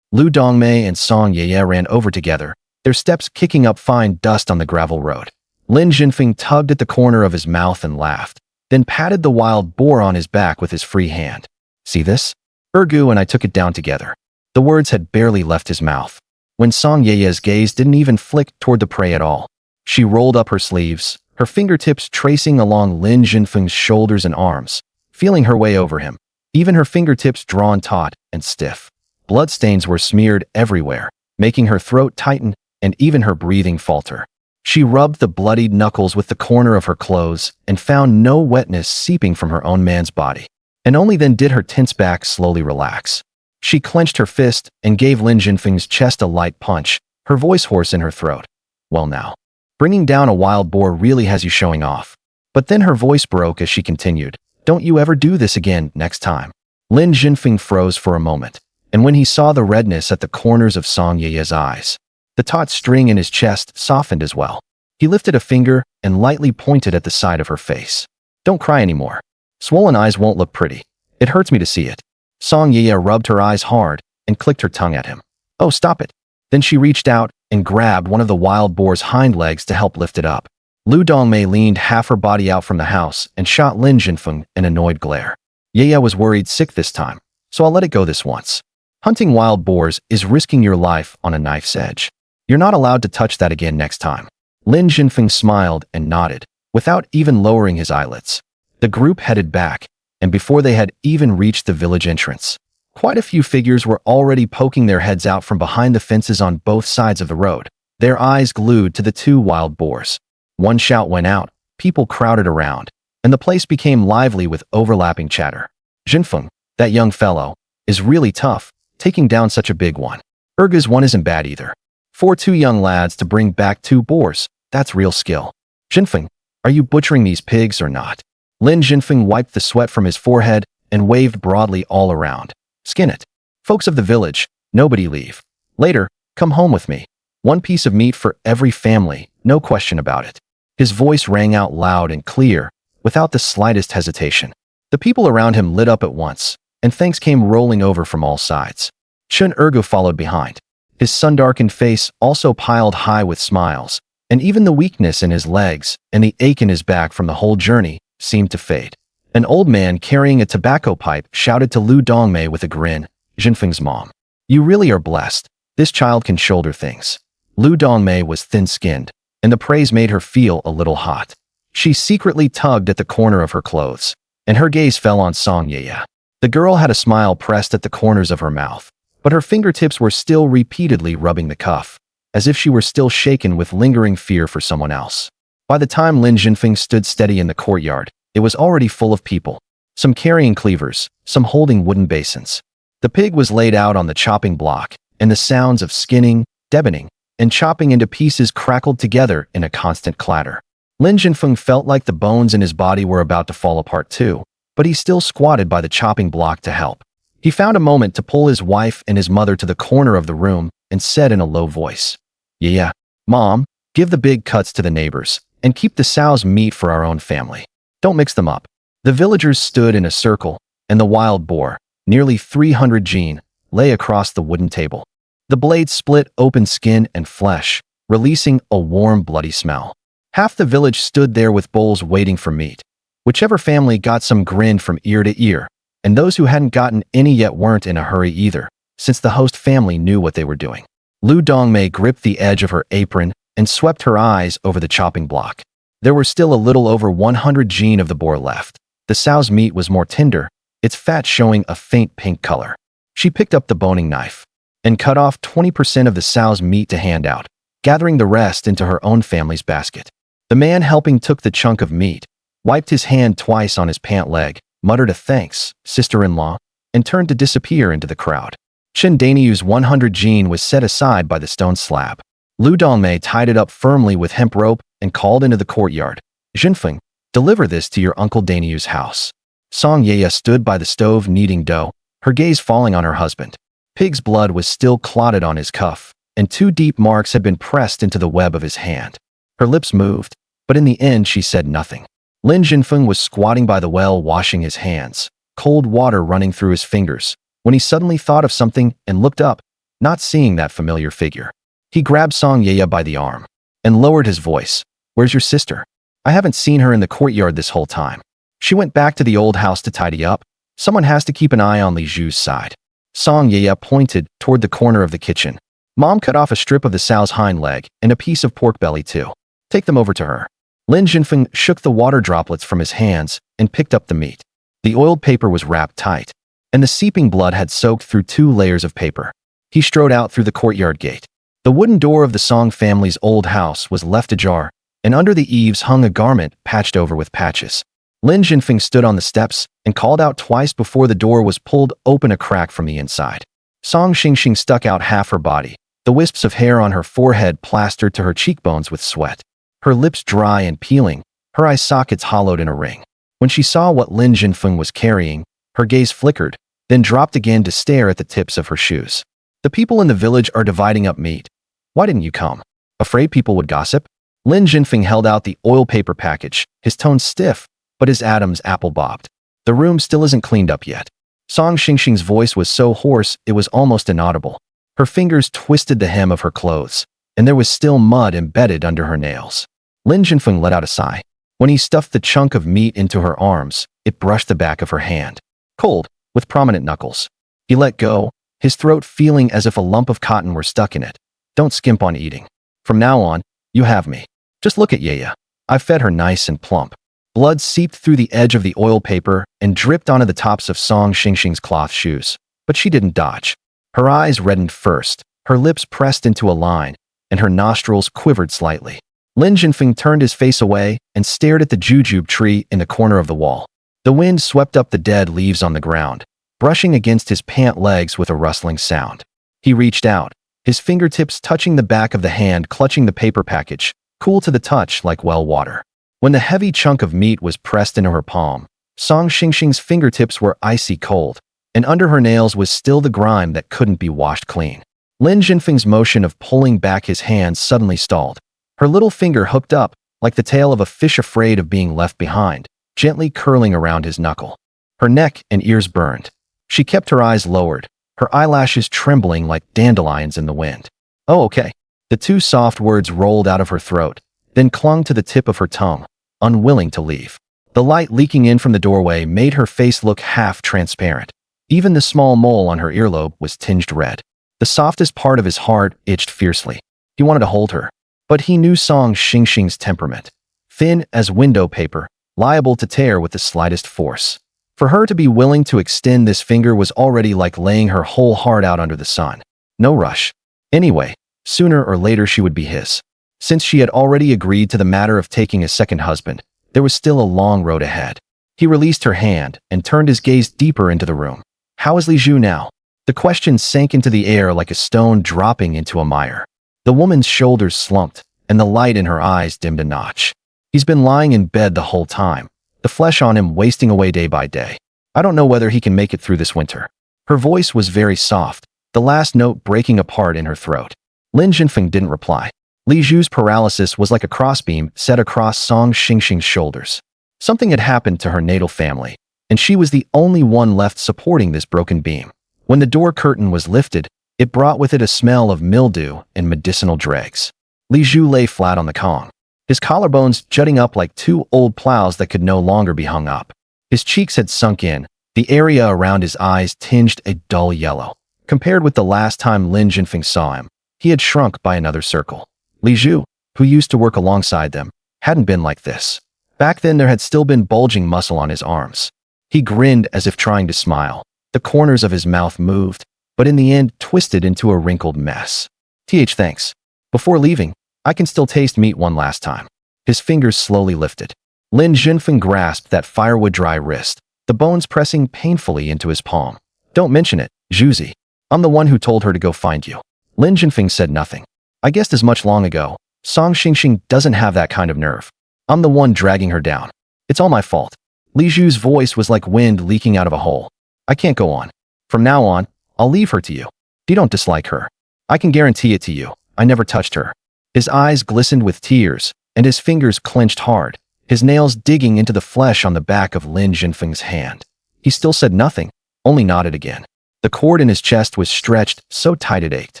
Lu Dongmei and Song Yeye ran over together, their steps kicking up fine dust on the gravel road. Lin Zhenfeng tugged at the corner of his mouth and laughed, then patted the wild boar on his back with his free hand. "See this? Ergou and I took it down together." The words had barely left his mouth when Song Yeye's gaze didn't even flick toward the prey at all. She rolled up her sleeves, her fingertips tracing along Lin Zhenfeng's shoulders and arms, feeling her way over him, even her fingertips drawn taut and stiff. Bloodstains were smeared everywhere, making her throat tighten and even her breathing falter. She rubbed the bloodied knuckles with the corner of her clothes and found no wetness seeping from her own man's body. And only then did her tense back slowly relax. She clenched her fist and gave Lin Zhenfeng's chest a light punch, her voice hoarse in her throat. "Well now, Bringing down a wild boar really has you showing off. But then her voice broke as she continued, "Don't you ever do this again next time." Lin Zhenfeng froze for a moment, and when he saw the redness at the corners of Song Ye's eyes, the taut string in his chest softened as well. He lifted a finger and lightly pointed at the side of her face. "Don't cry anymore. Swollen eyes won't look pretty. It hurts me to see it." Song Ye rubbed her eyes hard and clicked her tongue at him. "Oh, stop it." Then she reached out and grabbed one of the wild boar's hind legs to help lift it up. Lu Dongmei leaned half her body out from the house and shot Lin Zhenfeng an annoyed glare. Ye was worried sick this time, so I'll let it go this once. Hunting wild boars is risking your life on a knife's edge. You're not allowed to touch that again next time. Lin Zhenfeng smiled and nodded, without even lowering his eyelids. The group headed back, and before they had even reached the village entrance, quite a few figures were already poking their heads out from behind the fences on both sides of the road, their eyes glued to the two wild boars. One shout went out, people crowded around, and the place became lively with overlapping chatter. "Zhenfeng, that young fellow, is really tough, taking down such a big one. Ergou's one isn't bad either. For two young lads to bring back two boars, that's real skill. Zhenfeng, are you butchering these pigs or not?" Lin Zhenfeng wiped the sweat from his forehead and waved broadly all around. "Skin it. Folks of the village, nobody leave. Later, come home with me. One piece of meat for every family, no question about it." His voice rang out loud and clear, without the slightest hesitation. The people around him lit up at once, and thanks came rolling over from all sides. Chen Ergou followed behind, his sun-darkened face also piled high with smiles, and even the weakness in his legs and the ache in his back from the whole journey seemed to fade. An old man carrying a tobacco pipe shouted to Lu Dongmei with a grin, "Zhenfeng's mom. You really are blessed. This child can shoulder things." Lu Dongmei was thin-skinned, and the praise made her feel a little hot. She secretly tugged at the corner of her clothes, and her gaze fell on Song Ye. The girl had a smile pressed at the corners of her mouth, but her fingertips were still repeatedly rubbing the cuff, as if she were still shaken with lingering fear for someone else. By the time Lin Zhenfeng stood steady in the courtyard, it was already full of people, some carrying cleavers, some holding wooden basins. The pig was laid out on the chopping block, and the sounds of skinning, deboning, and chopping into pieces crackled together in a constant clatter. Lin Zhenfeng felt like the bones in his body were about to fall apart too, but he still squatted by the chopping block to help. He found a moment to pull his wife and his mother to the corner of the room and said in a low voice, "Yeah, Mom, give the big cuts to the neighbors, and keep the sow's meat for our own family. Don't mix them up." The villagers stood in a circle, and the wild boar, nearly 300 gene, lay across the wooden table. The blade split open skin and flesh, releasing a warm, bloody smell. Half the village stood there with bowls waiting for meat. Whichever family got some grinned from ear to ear, and those who hadn't gotten any yet weren't in a hurry either, since the host family knew what they were doing. Lu Dongmei gripped the edge of her apron and swept her eyes over the chopping block. There were still a little over 100 gene of the boar left. The sow's meat was more tender, its fat showing a faint pink color. She picked up the boning knife and cut off 20% of the sow's meat to hand out, gathering the rest into her own family's basket. The man helping took the chunk of meat, wiped his hand twice on his pant leg, muttered a thanks, sister-in-law, and turned to disappear into the crowd. Chen Daniu's 100 gene was set aside by the stone slab. Lu Dongmei tied it up firmly with hemp rope and called into the courtyard, "Zhenfeng, deliver this to your uncle Daniu's house." Song Ye stood by the stove kneading dough, her gaze falling on her husband. Pig's blood was still clotted on his cuff, and 2 deep marks had been pressed into the web of his hand. Her lips moved, but in the end she said nothing. Lin Zhenfeng was squatting by the well washing his hands, cold water running through his fingers, when he suddenly thought of something and looked up, not seeing that familiar figure. He grabbed Song Ye by the arm and lowered his voice. "Where's your sister? I haven't seen her in the courtyard this whole time. She went back to the old house to tidy up. Someone has to keep an eye on Li Zhu's side." Song Ye pointed toward the corner of the kitchen. "Mom cut off a strip of the sow's hind leg and a piece of pork belly too. Take them over to her." Lin Zhenfeng shook the water droplets from his hands and picked up the meat. The oiled paper was wrapped tight, and the seeping blood had soaked through 2 layers of paper. He strode out through the courtyard gate. The wooden door of the Song family's old house was left ajar, and under the eaves hung a garment patched over with patches. Lin Zhenfeng stood on the steps and called out twice before the door was pulled open a crack from the inside. Song Xingxing stuck out half her body, the wisps of hair on her forehead plastered to her cheekbones with sweat. her lips dry and peeling, her eye sockets hollowed in a ring. When she saw what Lin Zhenfeng was carrying, her gaze flickered, then dropped again to stare at the tips of her shoes. The people in the village are dividing up meat. Why didn't you come? Afraid people would gossip? Lin Zhenfeng held out the oil paper package, his tone stiff, but his Adam's apple bobbed. The room still isn't cleaned up yet. Song Xingxing's voice was so hoarse it was almost inaudible. Her fingers twisted the hem of her clothes, and there was still mud embedded under her nails. Lin Zhenfeng let out a sigh. When he stuffed the chunk of meat into her arms, it brushed the back of her hand. Cold, with prominent knuckles. He let go, his throat feeling as if a lump of cotton were stuck in it. Don't skimp on eating. From now on, you have me. Just look at Yaya. I've fed her nice and plump. Blood seeped through the edge of the oil paper and dripped onto the tops of Song Xingxing's cloth shoes. But she didn't dodge. Her eyes reddened first, her lips pressed into a line, and her nostrils quivered slightly. Lin Zhenfeng turned his face away and stared at the jujube tree in the corner of the wall. The wind swept up the dead leaves on the ground, brushing against his pant legs with a rustling sound. He reached out, his fingertips touching the back of the hand clutching the paper package, cool to the touch like well water. When the heavy chunk of meat was pressed into her palm, Song Xingxing's fingertips were icy cold, and under her nails was still the grime that couldn't be washed clean. Lin Zhenfeng's motion of pulling back his hand suddenly stalled. Her little finger hooked up, like the tail of a fish afraid of being left behind, gently curling around his knuckle. Her neck and ears burned. She kept her eyes lowered, her eyelashes trembling like dandelions in the wind. Oh, okay. The two soft words rolled out of her throat, then clung to the tip of her tongue, unwilling to leave. The light leaking in from the doorway made her face look half transparent. Even the small mole on her earlobe was tinged red. The softest part of his heart itched fiercely. He wanted to hold her. But he knew Song Xingxing's temperament. Thin as window paper, liable to tear with the slightest force. For her to be willing to extend this finger was already like laying her whole heart out under the sun. No rush. Anyway, sooner or later she would be his. Since she had already agreed to the matter of taking a second husband, there was still a long road ahead. He released her hand and turned his gaze deeper into the room. How is Li Zhu now? The question sank into the air like a stone dropping into a mire. The woman's shoulders slumped, and the light in her eyes dimmed a notch. He's been lying in bed the whole time, the flesh on him wasting away day by day. I don't know whether he can make it through this winter. Her voice was very soft, the last note breaking apart in her throat. Lin Zhenfeng didn't reply. Li Zhu's paralysis was like a crossbeam set across Song Xingxing's shoulders. Something had happened to her natal family, and she was the only one left supporting this broken beam. When the door curtain was lifted, it brought with it a smell of mildew and medicinal dregs. Li Zhu lay flat on the Kong, his collarbones jutting up like two old plows that could no longer be hung up. His cheeks had sunk in, the area around his eyes tinged a dull yellow. Compared with the last time Lin Zhenfeng saw him, he had shrunk by another circle. Li Zhu, who used to work alongside them, hadn't been like this. Back then there had still been bulging muscle on his arms. He grinned as if trying to smile. The corners of his mouth moved, but in the end twisted into a wrinkled mess. Thanks. Before leaving, I can still taste meat one last time. His fingers slowly lifted. Lin Zhenfeng grasped that firewood-dry wrist, the bones pressing painfully into his palm. Don't mention it, Zhuzi. I'm the one who told her to go find you. Lin Zhenfeng said nothing. I guessed as much long ago. Song Xingxing doesn't have that kind of nerve. I'm the one dragging her down. It's all my fault. Li Zhu's voice was like wind leaking out of a hole. I can't go on. From now on, I'll leave her to you. You don't dislike her. I can guarantee it to you. I never touched her. His eyes glistened with tears, and his fingers clenched hard, his nails digging into the flesh on the back of Lin Zhenfeng's hand. He still said nothing, only nodded again. The cord in his chest was stretched so tight it ached.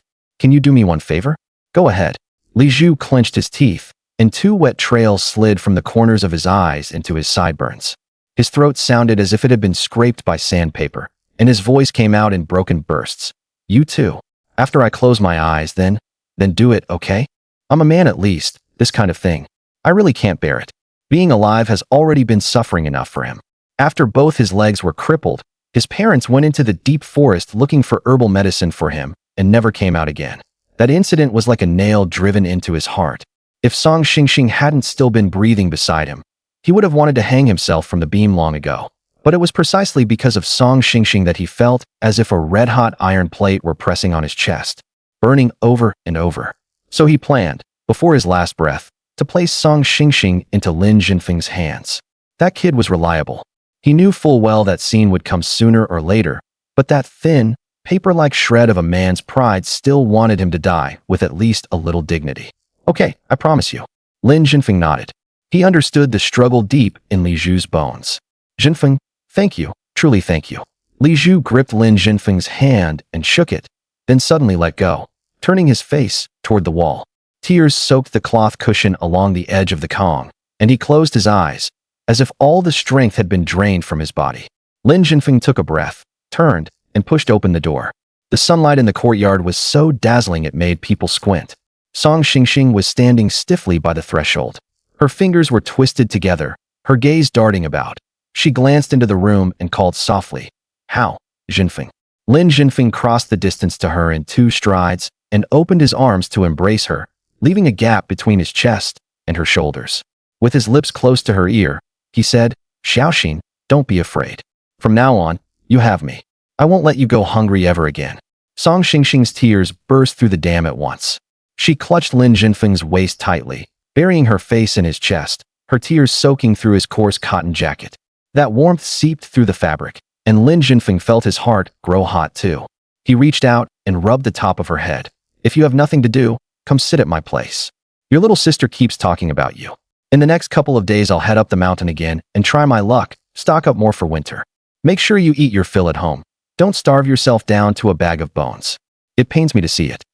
Can you do me one favor? Go ahead. Li Zhu clenched his teeth, and two wet trails slid from the corners of his eyes into his sideburns. His throat sounded as if it had been scraped by sandpaper, and his voice came out in broken bursts. You too. After I close my eyes, then do it, okay? I'm a man at least, this kind of thing. I really can't bear it. Being alive has already been suffering enough for him. After both his legs were crippled, his parents went into the deep forest looking for herbal medicine for him and never came out again. That incident was like a nail driven into his heart. If Song Xingxing hadn't still been breathing beside him, he would have wanted to hang himself from the beam long ago. But it was precisely because of Song Xingxing that he felt as if a red-hot iron plate were pressing on his chest, burning over and over. So he planned, before his last breath, to place Song Xingxing into Lin Zhenfeng's hands. That kid was reliable. He knew full well that scene would come sooner or later, but that thin, paper-like shred of a man's pride still wanted him to die with at least a little dignity. Okay, I promise you. Lin Zhenfeng nodded. He understood the struggle deep in Li Zhu's bones. Zhenfeng, thank you, truly thank you. Li Zhu gripped Lin Zhenfeng's hand and shook it, then suddenly let go, turning his face toward the wall. Tears soaked the cloth cushion along the edge of the Kong, and he closed his eyes, as if all the strength had been drained from his body. Lin Zhenfeng took a breath, turned, and pushed open the door. The sunlight in the courtyard was so dazzling it made people squint. Song Xingxing was standing stiffly by the threshold. Her fingers were twisted together, her gaze darting about. She glanced into the room and called softly, "How, Zhenfeng?" Lin Zhenfeng crossed the distance to her in 2 strides and opened his arms to embrace her, leaving a gap between his chest and her shoulders. With his lips close to her ear, he said, "Xiaoxin, don't be afraid. From now on, you have me. I won't let you go hungry ever again." Song Xingxing's tears burst through the dam at once. She clutched Lin Zhenfeng's waist tightly, burying her face in his chest, her tears soaking through his coarse cotton jacket. That warmth seeped through the fabric, and Lin Zhenfeng felt his heart grow hot too. He reached out and rubbed the top of her head. "If you have nothing to do, come sit at my place. Your little sister keeps talking about you. In the next couple of days I'll head up the mountain again and try my luck, stock up more for winter. Make sure you eat your fill at home. Don't starve yourself down to a bag of bones. It pains me to see it."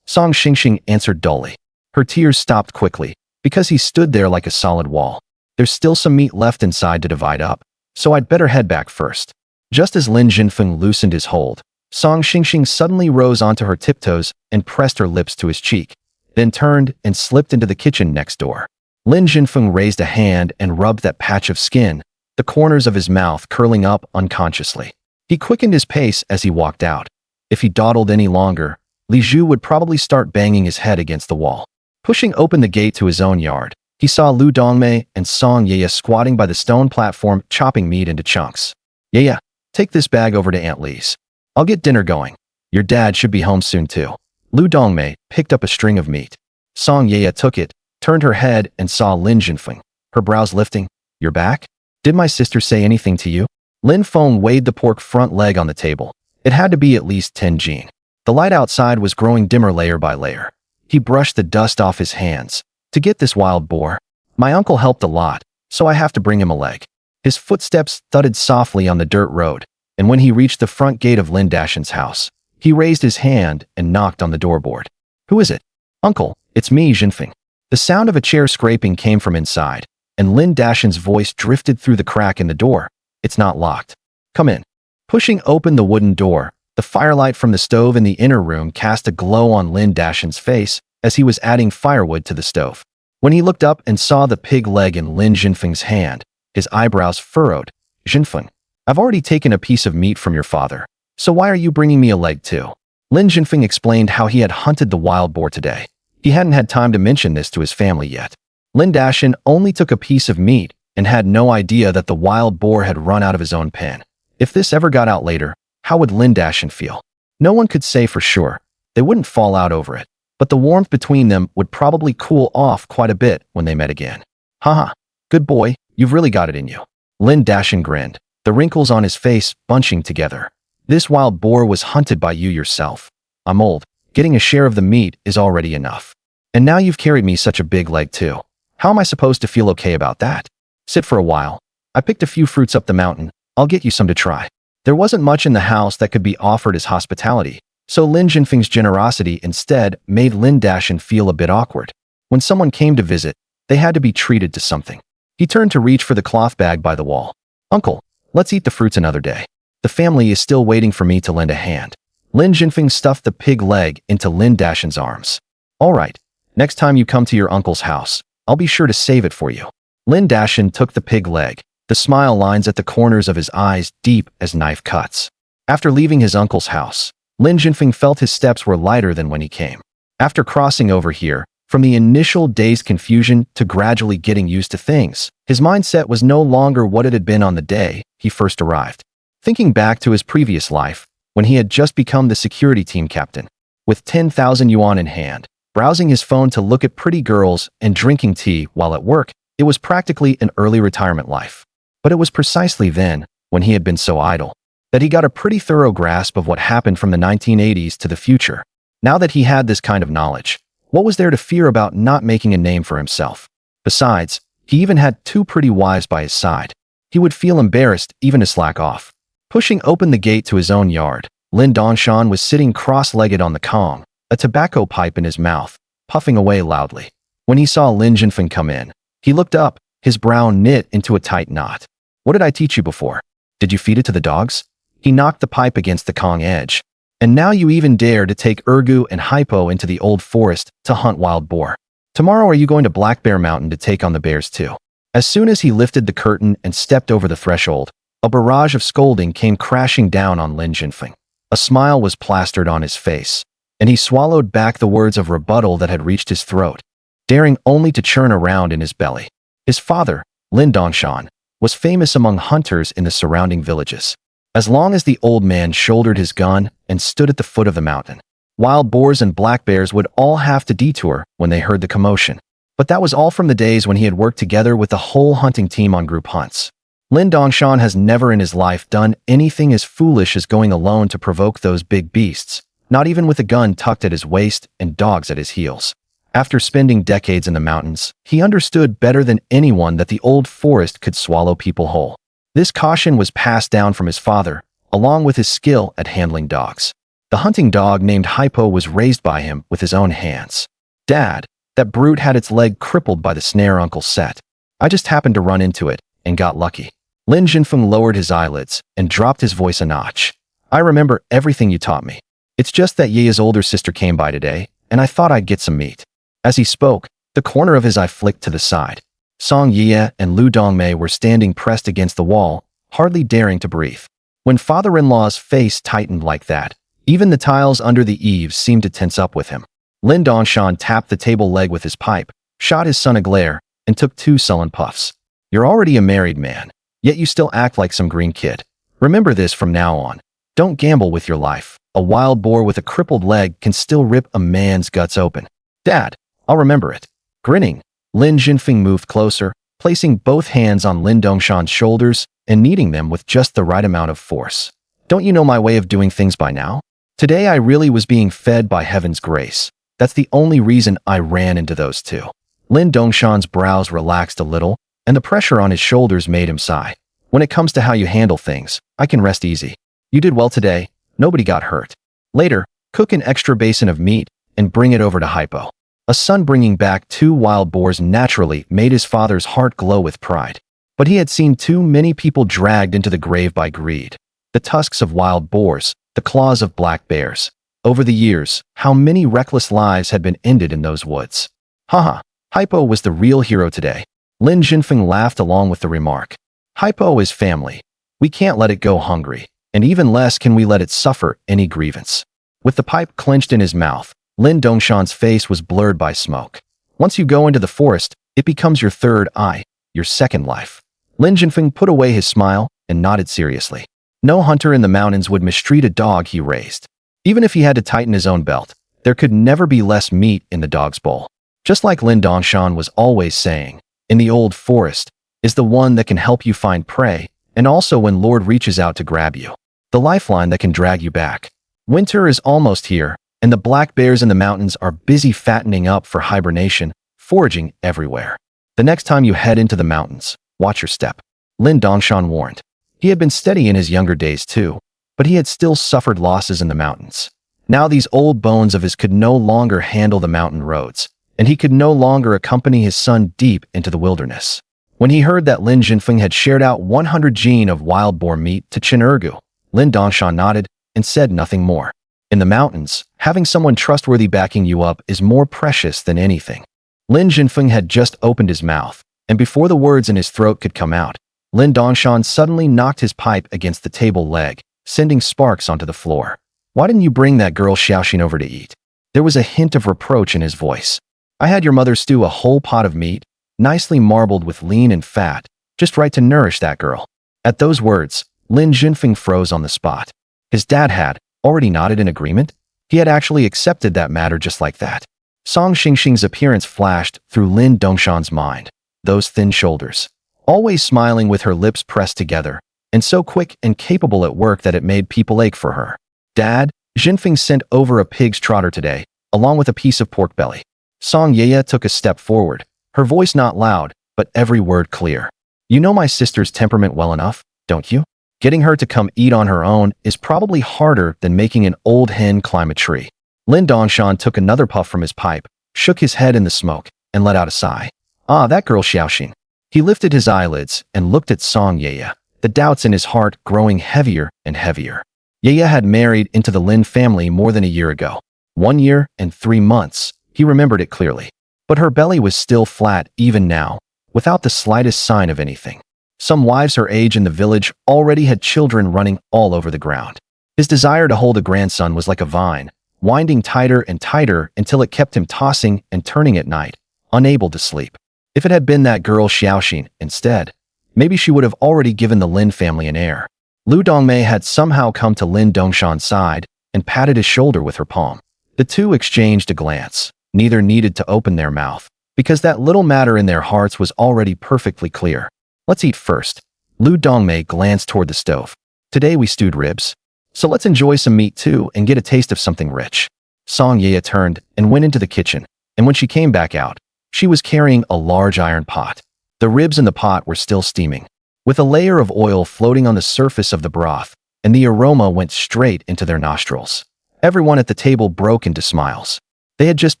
Song Xingxing answered dully. Her tears stopped quickly, because he stood there like a solid wall. "There's still some meat left inside to divide up, so I'd better head back first." Just as Lin Zhenfeng loosened his hold, Song Xingxing suddenly rose onto her tiptoes and pressed her lips to his cheek, then turned and slipped into the kitchen next door. Lin Zhenfeng raised a hand and rubbed that patch of skin, the corners of his mouth curling up unconsciously. He quickened his pace as he walked out. If he dawdled any longer, Li Zhu would probably start banging his head against the wall. Pushing open the gate to his own yard, he saw Lu Dongmei and Song Yeye squatting by the stone platform chopping meat into chunks. "Yeye, take this bag over to Aunt Li's. I'll get dinner going. Your dad should be home soon too." Lu Dongmei picked up a string of meat. Song Yeye took it, turned her head and saw Lin Zhenfeng, her brows lifting. "You're back? Did my sister say anything to you?" Lin Feng weighed the pork front leg on the table. It had to be at least 10 jin. The light outside was growing dimmer layer by layer. He brushed the dust off his hands. "To get this wild boar, my uncle helped a lot, so I have to bring him a leg." His footsteps thudded softly on the dirt road, and when he reached the front gate of Lin Dashan's house, he raised his hand and knocked on the doorboard. "Who is it?" "Uncle, it's me, Zhenfeng." The sound of a chair scraping came from inside, and Lin Dashan's voice drifted through the crack in the door. "It's not locked. Come in." Pushing open the wooden door, the firelight from the stove in the inner room cast a glow on Lin Dashan's face as he was adding firewood to the stove. When he looked up and saw the pig leg in Lin Zhenfeng's hand, his eyebrows furrowed. "Zhenfeng, I've already taken a piece of meat from your father, so why are you bringing me a leg too?" Lin Zhenfeng explained how he had hunted the wild boar today. He hadn't had time to mention this to his family yet. Lin Dashan only took a piece of meat and had no idea that the wild boar had run out of his own pen. If this ever got out later, how would Lin Dashan feel? No one could say for sure. They wouldn't fall out over it, but the warmth between them would probably cool off quite a bit when they met again. "Haha, good boy, you've really got it in you." Lin Dashan grinned, the wrinkles on his face bunching together. "This wild boar was hunted by you yourself. I'm old. Getting a share of the meat is already enough. And now you've carried me such a big leg too. How am I supposed to feel okay about that? Sit for a while. I picked a few fruits up the mountain. I'll get you some to try." There wasn't much in the house that could be offered as hospitality, so Lin Zhenfeng's generosity instead made Lin Dashan feel a bit awkward. When someone came to visit, they had to be treated to something. He turned to reach for the cloth bag by the wall. "Uncle, let's eat the fruits another day. The family is still waiting for me to lend a hand." Lin Zhenfeng stuffed the pig leg into Lin Dashan's arms. "All right, next time you come to your uncle's house, I'll be sure to save it for you." Lin Dashan took the pig leg, the smile lines at the corners of his eyes deep as knife cuts. After leaving his uncle's house, Lin Zhenfeng felt his steps were lighter than when he came. After crossing over here, from the initial day's confusion to gradually getting used to things, his mindset was no longer what it had been on the day he first arrived. Thinking back to his previous life, when he had just become the security team captain, with 10,000 yuan in hand, browsing his phone to look at pretty girls and drinking tea while at work. It was practically an early retirement life. But it was precisely then, when he had been so idle, that he got a pretty thorough grasp of what happened from the 1980s to the future. Now that he had this kind of knowledge, what was there to fear about not making a name for himself? Besides, he even had two pretty wives by his side. He would feel embarrassed even to slack off. Pushing open the gate to his own yard, Lin Zhenfeng was sitting cross-legged on the Kong, a tobacco pipe in his mouth, puffing away loudly. When he saw Lin Zhenfeng come in, he looked up, his brow knit into a tight knot. "What did I teach you before? Did you feed it to the dogs?" He knocked the pipe against the Kong edge. "And now you even dare to take Ergou and Hei Pao into the old forest to hunt wild boar. Tomorrow are you going to Black Bear Mountain to take on the bears too?" As soon as he lifted the curtain and stepped over the threshold, a barrage of scolding came crashing down on Lin Zhenfeng. A smile was plastered on his face, and he swallowed back the words of rebuttal that had reached his throat, daring only to churn around in his belly. His father, Lin Zhenfeng, was famous among hunters in the surrounding villages. As long as the old man shouldered his gun and stood at the foot of the mountain, wild boars and black bears would all have to detour when they heard the commotion. But that was all from the days when he had worked together with the whole hunting team on group hunts. Lin Zhenfeng has never in his life done anything as foolish as going alone to provoke those big beasts, not even with a gun tucked at his waist and dogs at his heels. After spending decades in the mountains, he understood better than anyone that the old forest could swallow people whole. This caution was passed down from his father, along with his skill at handling dogs. The hunting dog named Hei Pao was raised by him with his own hands. "Dad, that brute had its leg crippled by the snare Uncle set. I just happened to run into it and got lucky." Lin Zhenfeng lowered his eyelids and dropped his voice a notch. "I remember everything you taught me. It's just that Ye's older sister came by today, and I thought I'd get some meat." As he spoke, the corner of his eye flicked to the side. Song Ye and Lu Dongmei were standing pressed against the wall, hardly daring to breathe. When father-in-law's face tightened like that, even the tiles under the eaves seemed to tense up with him. Lin Zhenfeng tapped the table leg with his pipe, shot his son a glare, and took 2 sullen puffs. "You're already a married man, yet you still act like some green kid. Remember this from now on. Don't gamble with your life. A wild boar with a crippled leg can still rip a man's guts open." "Dad, I'll remember it." Grinning, Lin Zhenfeng moved closer, placing both hands on Lin Zhenfeng's shoulders and kneading them with just the right amount of force. "Don't you know my way of doing things by now? Today I really was being fed by heaven's grace. That's the only reason I ran into those two." Lin Zhenfeng's brows relaxed a little, and the pressure on his shoulders made him sigh. "When it comes to how you handle things, I can rest easy. You did well today. Nobody got hurt. Later, cook an extra basin of meat and bring it over to Hei Pao." A son bringing back 2 wild boars naturally made his father's heart glow with pride. But he had seen too many people dragged into the grave by greed. The tusks of wild boars, the claws of black bears. Over the years, how many reckless lives had been ended in those woods. "Haha, Hei Pao was the real hero today." Lin Zhenfeng laughed along with the remark. "Hei Pao is family. We can't let it go hungry, and even less can we let it suffer any grievance." With the pipe clenched in his mouth, Lin Zhenfeng's face was blurred by smoke. "Once you go into the forest, it becomes your third eye, your second life." Lin Zhenfeng put away his smile and nodded seriously. No hunter in the mountains would mistreat a dog he raised. Even if he had to tighten his own belt, there could never be less meat in the dog's bowl. Just like Lin Zhenfeng was always saying, in the old forest is the one that can help you find prey, and also when Lord reaches out to grab you, the lifeline that can drag you back. Winter is almost here, and the black bears in the mountains are busy fattening up for hibernation, foraging everywhere. "The next time you head into the mountains, watch your step," Lin Zhenfeng warned. He had been steady in his younger days too, but he had still suffered losses in the mountains. Now these old bones of his could no longer handle the mountain roads, and he could no longer accompany his son deep into the wilderness. When he heard that Lin Zhenfeng had shared out 100 jin of wild boar meat to Chen Ergou, Lin Zhenfeng nodded and said nothing more. In the mountains, having someone trustworthy backing you up is more precious than anything. Lin Zhenfeng had just opened his mouth, and before the words in his throat could come out, Lin Zhenfeng suddenly knocked his pipe against the table leg, sending sparks onto the floor. "Why didn't you bring that girl Xiaoxin over to eat?" There was a hint of reproach in his voice. "I had your mother stew a whole pot of meat, nicely marbled with lean and fat, just right to nourish that girl." At those words, Lin Zhenfeng froze on the spot. His dad had already nodded in agreement. He had actually accepted that matter just like that. Song Xingxing's appearance flashed through Lin Dongshan's mind. Those thin shoulders, always smiling with her lips pressed together, and so quick and capable at work that it made people ache for her. Dad, Zhenfeng sent over a pig's trotter today, along with a piece of pork belly. Song Yeye took a step forward, her voice not loud, but every word clear. You know my sister's temperament well enough, don't you? Getting her to come eat on her own is probably harder than making an old hen climb a tree. Lin Dongshan took another puff from his pipe, shook his head in the smoke, and let out a sigh. Ah, that girl Xiaoxing. He lifted his eyelids and looked at Song Yeye, the doubts in his heart growing heavier and heavier. Yeye had married into the Lin family more than a year ago. 1 year and 3 months, he remembered it clearly. But her belly was still flat even now, without the slightest sign of anything. Some wives her age in the village already had children running all over the ground. His desire to hold a grandson was like a vine, winding tighter and tighter until it kept him tossing and turning at night, unable to sleep. If it had been that girl Xiaoxing instead, maybe she would have already given the Lin family an heir. Lu Dongmei had somehow come to Lin Dongshan's side and patted his shoulder with her palm. The two exchanged a glance. Neither needed to open their mouth, because that little matter in their hearts was already perfectly clear. Let's eat first. Lu Dongmei glanced toward the stove. Today we stewed ribs. So let's enjoy some meat too and get a taste of something rich. Song Yeye turned and went into the kitchen, and when she came back out, she was carrying a large iron pot. The ribs in the pot were still steaming, with a layer of oil floating on the surface of the broth, and the aroma went straight into their nostrils. Everyone at the table broke into smiles. They had just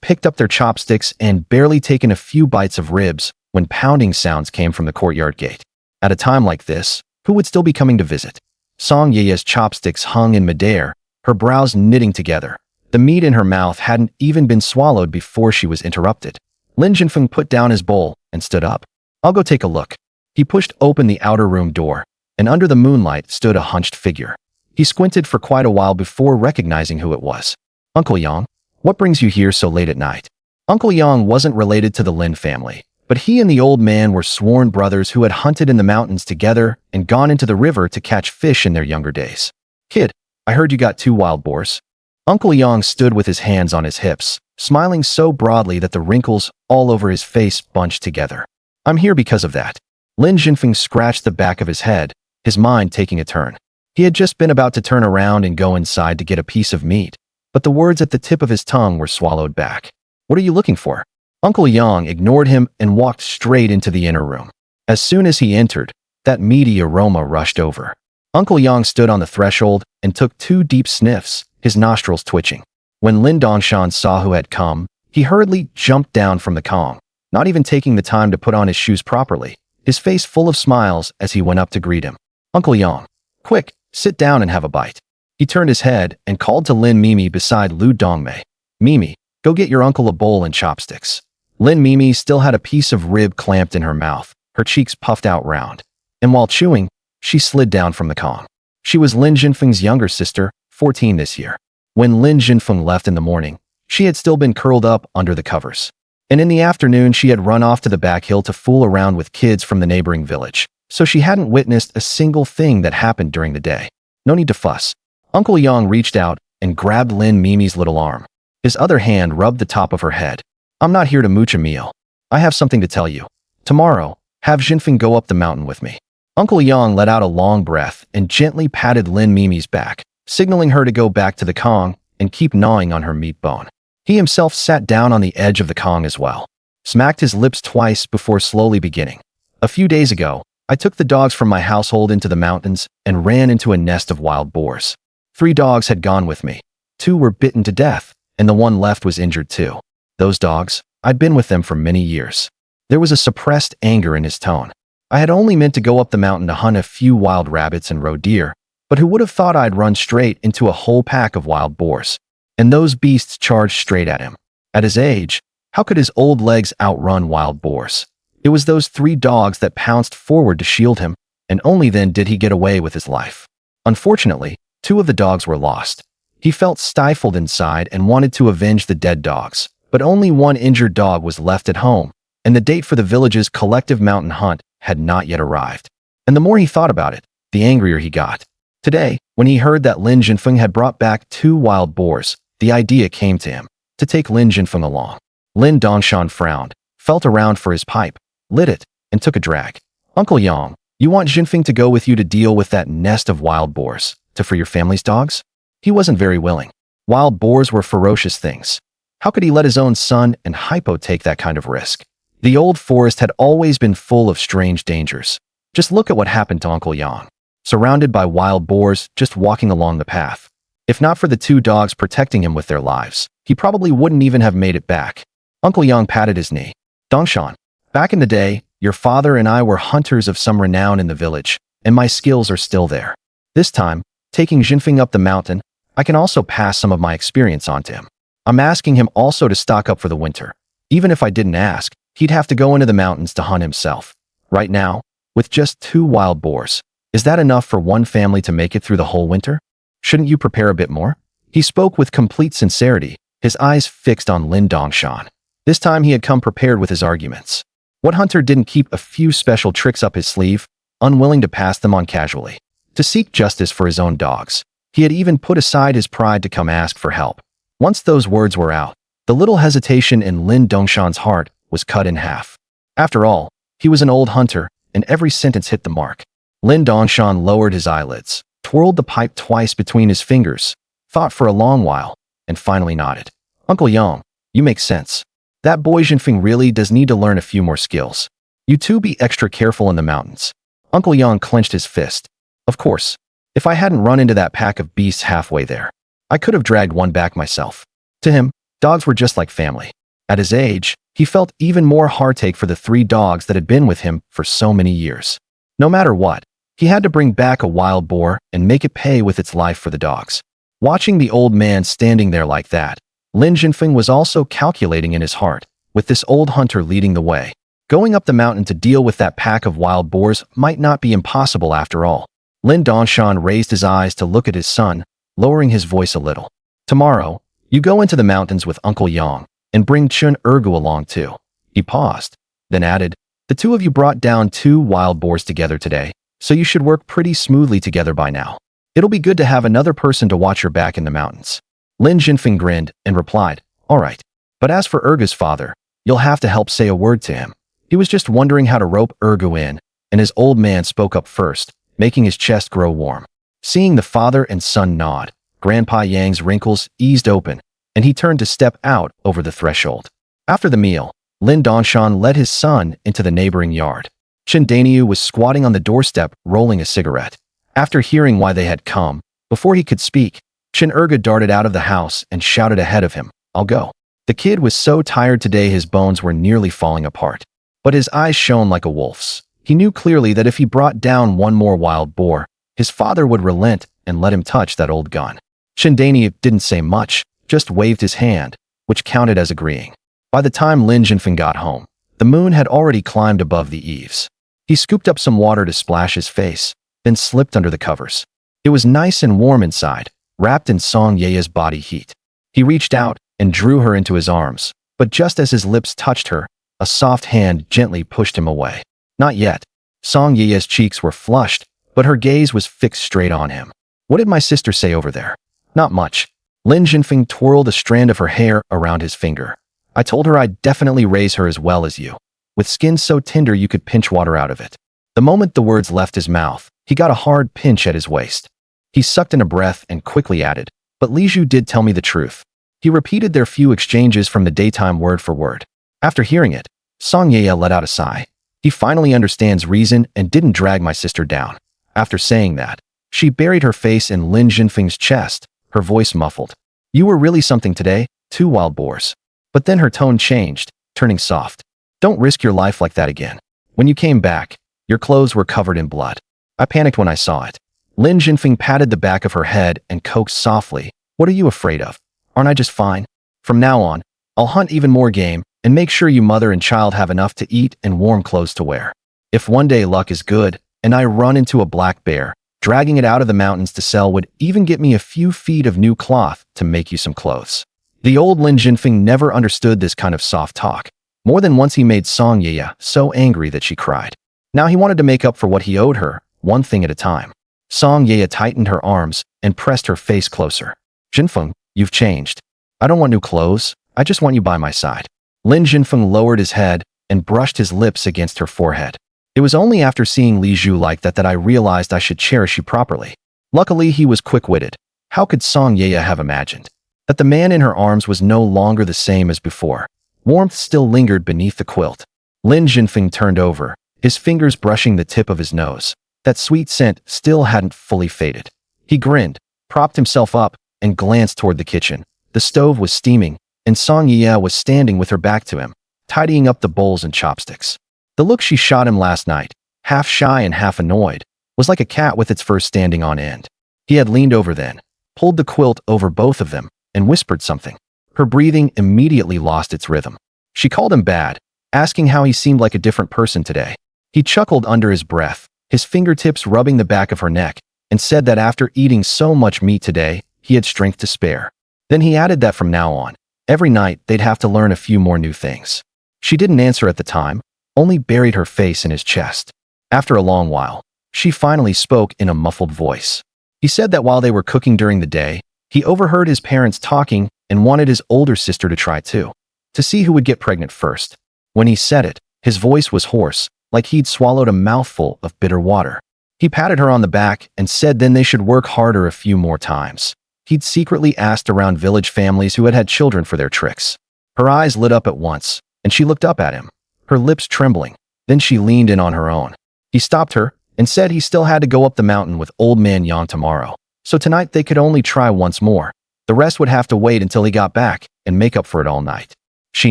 picked up their chopsticks and barely taken a few bites of ribs when pounding sounds came from the courtyard gate. At a time like this, who would still be coming to visit? Song Yeye's chopsticks hung in midair, her brows knitting together. The meat in her mouth hadn't even been swallowed before she was interrupted. Lin Zhenfeng put down his bowl and stood up. I'll go take a look. He pushed open the outer room door, and under the moonlight stood a hunched figure. He squinted for quite a while before recognizing who it was. Uncle Yang, what brings you here so late at night? Uncle Yang wasn't related to the Lin family, but he and the old man were sworn brothers who had hunted in the mountains together and gone into the river to catch fish in their younger days. Kid, I heard you got 2 wild boars. Uncle Yang stood with his hands on his hips, smiling so broadly that the wrinkles all over his face bunched together. I'm here because of that. Lin Zhenfeng scratched the back of his head, his mind taking a turn. He had just been about to turn around and go inside to get a piece of meat, but the words at the tip of his tongue were swallowed back. What are you looking for? Uncle Yang ignored him and walked straight into the inner room. As soon as he entered, that meaty aroma rushed over. Uncle Yang stood on the threshold and took 2 deep sniffs, his nostrils twitching. When Lin Dongshan saw who had come, he hurriedly jumped down from the Kong, not even taking the time to put on his shoes properly, his face full of smiles as he went up to greet him. Uncle Yang, quick, sit down and have a bite. He turned his head and called to Lin Mimi beside Lu Dongmei. Mimi, go get your uncle a bowl and chopsticks. Lin Mimi still had a piece of rib clamped in her mouth, her cheeks puffed out round. And while chewing, she slid down from the Kong. She was Lin Zhenfeng's younger sister, 14 this year. When Lin Zhenfeng left in the morning, she had still been curled up under the covers. And in the afternoon, she had run off to the back hill to fool around with kids from the neighboring village, so she hadn't witnessed a single thing that happened during the day. No need to fuss. Uncle Yang reached out and grabbed Lin Mimi's little arm. His other hand rubbed the top of her head. I'm not here to mooch a meal. I have something to tell you. Tomorrow, have Zhenfeng go up the mountain with me. Uncle Yang let out a long breath and gently patted Lin Mimi's back, signaling her to go back to the Kong and keep gnawing on her meat bone. He himself sat down on the edge of the Kong as well, smacked his lips twice before slowly beginning. A few days ago, I took the dogs from my household into the mountains and ran into a nest of wild boars. 3 dogs had gone with me. 2 were bitten to death, and the one left was injured too. Those dogs, I'd been with them for many years. There was a suppressed anger in his tone. I had only meant to go up the mountain to hunt a few wild rabbits and roe deer, but who would have thought I'd run straight into a whole pack of wild boars? And those beasts charged straight at him. At his age, how could his old legs outrun wild boars? It was those 3 dogs that pounced forward to shield him, and only then did he get away with his life. Unfortunately, 2 of the dogs were lost. He felt stifled inside and wanted to avenge the dead dogs, but only 1 injured dog was left at home, and the date for the village's collective mountain hunt had not yet arrived. And the more he thought about it, the angrier he got. Today, when he heard that Lin Zhenfeng had brought back 2 wild boars, the idea came to him to take Lin Zhenfeng along. Lin Dongshan frowned, felt around for his pipe, lit it, and took a drag. Uncle Yang, you want Zhenfeng to go with you to deal with that nest of wild boars, to free your family's dogs? He wasn't very willing. Wild boars were ferocious things. How could he let his own son and Hei Pao take that kind of risk? The old forest had always been full of strange dangers. Just look at what happened to Uncle Yang. Surrounded by wild boars just walking along the path. If not for the two dogs protecting him with their lives, he probably wouldn't even have made it back. Uncle Yang patted his knee. Dongshan, back in the day, your father and I were hunters of some renown in the village, and my skills are still there. This time, taking Zhenfeng up the mountain, I can also pass some of my experience on to him. I'm asking him also to stock up for the winter. Even if I didn't ask, he'd have to go into the mountains to hunt himself. Right now, with just 2 wild boars, is that enough for one family to make it through the whole winter? Shouldn't you prepare a bit more? He spoke with complete sincerity, his eyes fixed on Lin Dongshan. This time he had come prepared with his arguments. What hunter didn't keep a few special tricks up his sleeve, unwilling to pass them on casually? To seek justice for his own dogs, he had even put aside his pride to come ask for help. Once those words were out, the little hesitation in Lin Dongshan's heart was cut in half. After all, he was an old hunter, and every sentence hit the mark. Lin Dongshan lowered his eyelids, twirled the pipe twice between his fingers, thought for a long while, and finally nodded. Uncle Yang, you make sense. That boy Zhenfeng really does need to learn a few more skills. You two be extra careful in the mountains. Uncle Yang clenched his fist. Of course, if I hadn't run into that pack of beasts halfway there, I could have dragged one back myself. To him, dogs were just like family. At his age, he felt even more heartache for the 3 dogs that had been with him for so many years. No matter what, he had to bring back a wild boar and make it pay with its life for the dogs. Watching the old man standing there like that, Lin Zhenfeng was also calculating in his heart, with this old hunter leading the way. Going up the mountain to deal with that pack of wild boars might not be impossible after all. Lin Dongshan raised his eyes to look at his son, lowering his voice a little. Tomorrow, you go into the mountains with Uncle Yang, and bring Chen Ergou along too. He paused, then added, the 2 of you brought down 2 wild boars together today, so you should work pretty smoothly together by now. It'll be good to have another person to watch your back in the mountains. Lin Zhenfeng grinned and replied, all right. But as for Ergou's father, you'll have to help say a word to him. He was just wondering how to rope Ergou in, and his old man spoke up first, making his chest grow warm. Seeing the father and son nod, Grandpa Yang's wrinkles eased open, and he turned to step out over the threshold. After the meal, Lin Dongshan led his son into the neighboring yard. Chen Ergou was squatting on the doorstep, rolling a cigarette. After hearing why they had come, before he could speak, Chen Ergou darted out of the house and shouted ahead of him, I'll go. The kid was so tired today his bones were nearly falling apart. But his eyes shone like a wolf's. He knew clearly that if he brought down one more wild boar, his father would relent and let him touch that old gun. Chen Ergou didn't say much, just waved his hand, which counted as agreeing. By the time Lin Zhenfeng got home, the moon had already climbed above the eaves. He scooped up some water to splash his face, then slipped under the covers. It was nice and warm inside, wrapped in Song Ye's body heat. He reached out and drew her into his arms, but just as his lips touched her, a soft hand gently pushed him away. Not yet. Song Ye's cheeks were flushed, but her gaze was fixed straight on him. What did my sister say over there? Not much. Lin Zhenfeng twirled a strand of her hair around his finger. I told her I'd definitely raise her as well as you, with skin so tender you could pinch water out of it. The moment the words left his mouth, he got a hard pinch at his waist. He sucked in a breath and quickly added, but Li Zhu did tell me the truth. He repeated their few exchanges from the daytime word for word. After hearing it, Song Ye let out a sigh. He finally understands reason and didn't drag my sister down. After saying that, she buried her face in Lin Zhenfeng's chest, her voice muffled. You were really something today, 2 wild boars. But then her tone changed, turning soft. Don't risk your life like that again. When you came back, your clothes were covered in blood. I panicked when I saw it. Lin Zhenfeng patted the back of her head and coaxed softly. What are you afraid of? Aren't I just fine? From now on, I'll hunt even more game and make sure you mother and child have enough to eat and warm clothes to wear. If one day luck is good and I run into a black bear, dragging it out of the mountains to sell would even get me a few feet of new cloth to make you some clothes. The old Lin Zhenfeng never understood this kind of soft talk. More than once he made Song Ye so angry that she cried. Now he wanted to make up for what he owed her, one thing at a time. Song Ye tightened her arms and pressed her face closer. Zhenfeng, you've changed. I don't want new clothes, I just want you by my side. Lin Zhenfeng lowered his head and brushed his lips against her forehead. It was only after seeing Li Zhu like that that I realized I should cherish you properly. Luckily, he was quick-witted. How could Song Yeye have imagined that the man in her arms was no longer the same as before? Warmth still lingered beneath the quilt. Lin Zhenfeng turned over, his fingers brushing the tip of his nose. That sweet scent still hadn't fully faded. He grinned, propped himself up, and glanced toward the kitchen. The stove was steaming, and Song Yeye was standing with her back to him, tidying up the bowls and chopsticks. The look she shot him last night, half shy and half annoyed, was like a cat with its fur standing on end. He had leaned over then, pulled the quilt over both of them, and whispered something. Her breathing immediately lost its rhythm. She called him bad, asking how he seemed like a different person today. He chuckled under his breath, his fingertips rubbing the back of her neck, and said that after eating so much meat today, he had strength to spare. Then he added that from now on, every night they'd have to learn a few more new things. She didn't answer at the time, only buried her face in his chest. After a long while, she finally spoke in a muffled voice. He said that while they were cooking during the day, he overheard his parents talking and wanted his older sister to try too, to see who would get pregnant first. When he said it, his voice was hoarse, like he'd swallowed a mouthful of bitter water. He patted her on the back and said then they should work harder a few more times. He'd secretly asked around village families who had had children for their tricks. Her eyes lit up at once, and she looked up at him, her lips trembling. Then she leaned in on her own. He stopped her and said he still had to go up the mountain with Old Man Yang tomorrow, so tonight they could only try once more. The rest would have to wait until he got back and make up for it all night. She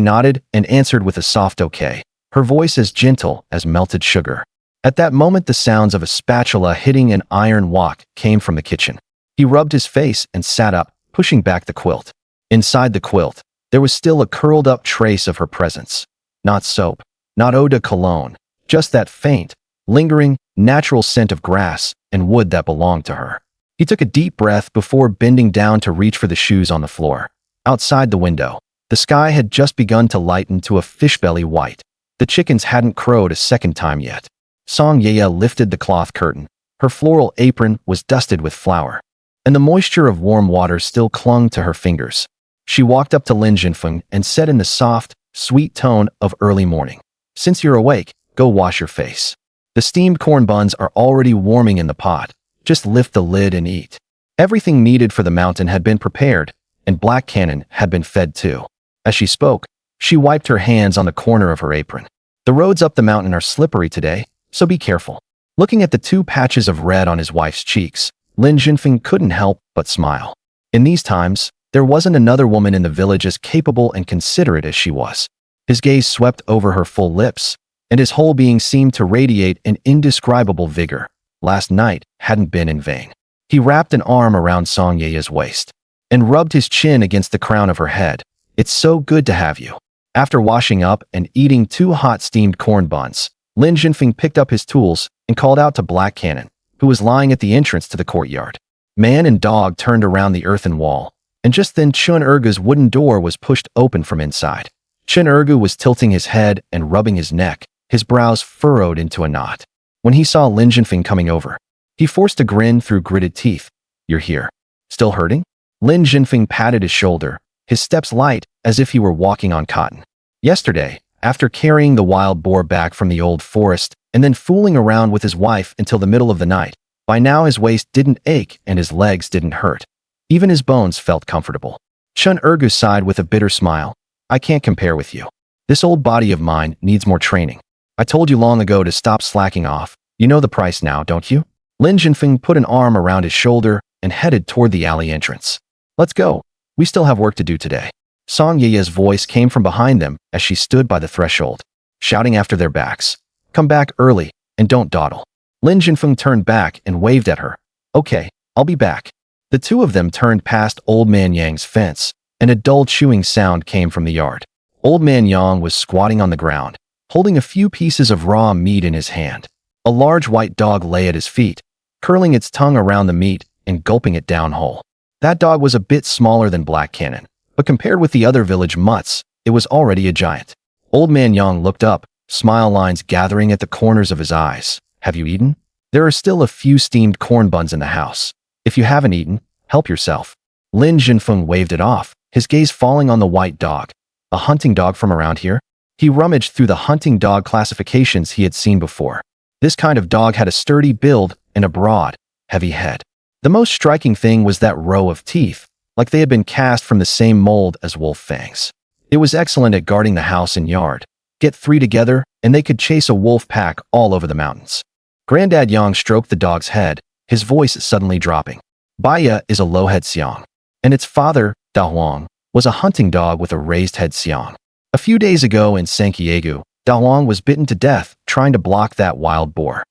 nodded and answered with a soft okay, her voice as gentle as melted sugar. At that moment, the sounds of a spatula hitting an iron wok came from the kitchen. He rubbed his face and sat up, pushing back the quilt. Inside the quilt, there was still a curled-up trace of her presence. Not soap, not eau de cologne, just that faint, lingering, natural scent of grass and wood that belonged to her. He took a deep breath before bending down to reach for the shoes on the floor. Outside the window, the sky had just begun to lighten to a fishbelly white. The chickens hadn't crowed a second time yet. Song Yeye lifted the cloth curtain. Her floral apron was dusted with flour, and the moisture of warm water still clung to her fingers. She walked up to Lin Zhenfeng and said in the soft, sweet tone of early morning, "Since you're awake, go wash your face. The steamed corn buns are already warming in the pot. Just lift the lid and eat." Everything needed for the mountain had been prepared, and Black Cannon had been fed too. As she spoke, she wiped her hands on the corner of her apron. "The roads up the mountain are slippery today, so be careful." Looking at the two patches of red on his wife's cheeks, Lin Zhenfeng couldn't help but smile. In these times, there wasn't another woman in the village as capable and considerate as she was. His gaze swept over her full lips, and his whole being seemed to radiate an indescribable vigor. Last night hadn't been in vain. He wrapped an arm around Song Yeye's waist and rubbed his chin against the crown of her head. "It's so good to have you." After washing up and eating 2 hot steamed corn buns, Lin Zhenfeng picked up his tools and called out to Black Cannon, who was lying at the entrance to the courtyard. Man and dog turned around the earthen wall, and just then Chen Ergou's wooden door was pushed open from inside. Chen Ergou was tilting his head and rubbing his neck, his brows furrowed into a knot. When he saw Lin Zhenfeng coming over, he forced a grin through gritted teeth. "You're here. Still hurting?" Lin Zhenfeng patted his shoulder, his steps light as if he were walking on cotton. "Yesterday, after carrying the wild boar back from the old forest and then fooling around with his wife until the middle of the night, by now his waist didn't ache and his legs didn't hurt. Even his bones felt comfortable." Chen Ergou sighed with a bitter smile. "I can't compare with you. This old body of mine needs more training. I told you long ago to stop slacking off. You know the price now, don't you?" Lin Zhenfeng put an arm around his shoulder and headed toward the alley entrance. "Let's go. We still have work to do today." Song Yeye's voice came from behind them as she stood by the threshold, shouting after their backs, "Come back early and don't dawdle." Lin Zhenfeng turned back and waved at her. "Okay, I'll be back." The two of them turned past Old Man Yang's fence, and a dull chewing sound came from the yard. Old Man Yang was squatting on the ground, holding a few pieces of raw meat in his hand. A large white dog lay at his feet, curling its tongue around the meat and gulping it down whole. That dog was a bit smaller than Black Cannon, but compared with the other village mutts, it was already a giant. Old Man Yang looked up, smile lines gathering at the corners of his eyes. "Have you eaten? There are still a few steamed corn buns in the house. If you haven't eaten, help yourself." Lin Zhenfeng waved it off, his gaze falling on the white dog. A hunting dog from around here? He rummaged through the hunting dog classifications he had seen before. This kind of dog had a sturdy build and a broad, heavy head. The most striking thing was that row of teeth, like they had been cast from the same mold as wolf fangs. It was excellent at guarding the house and yard. Get 3 together, and they could chase a wolf pack all over the mountains. Granddad Yang stroked the dog's head, his voice suddenly dropping. Baya is a low-head Xiang, and its father, Da Huang, was a hunting dog with a raised head Xiang. A few days ago in Chen Ergou, Da Huang was bitten to death trying to block that wild boar.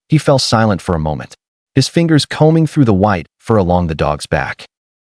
He fell silent for a moment, his fingers combing through the white fur along the dog's back.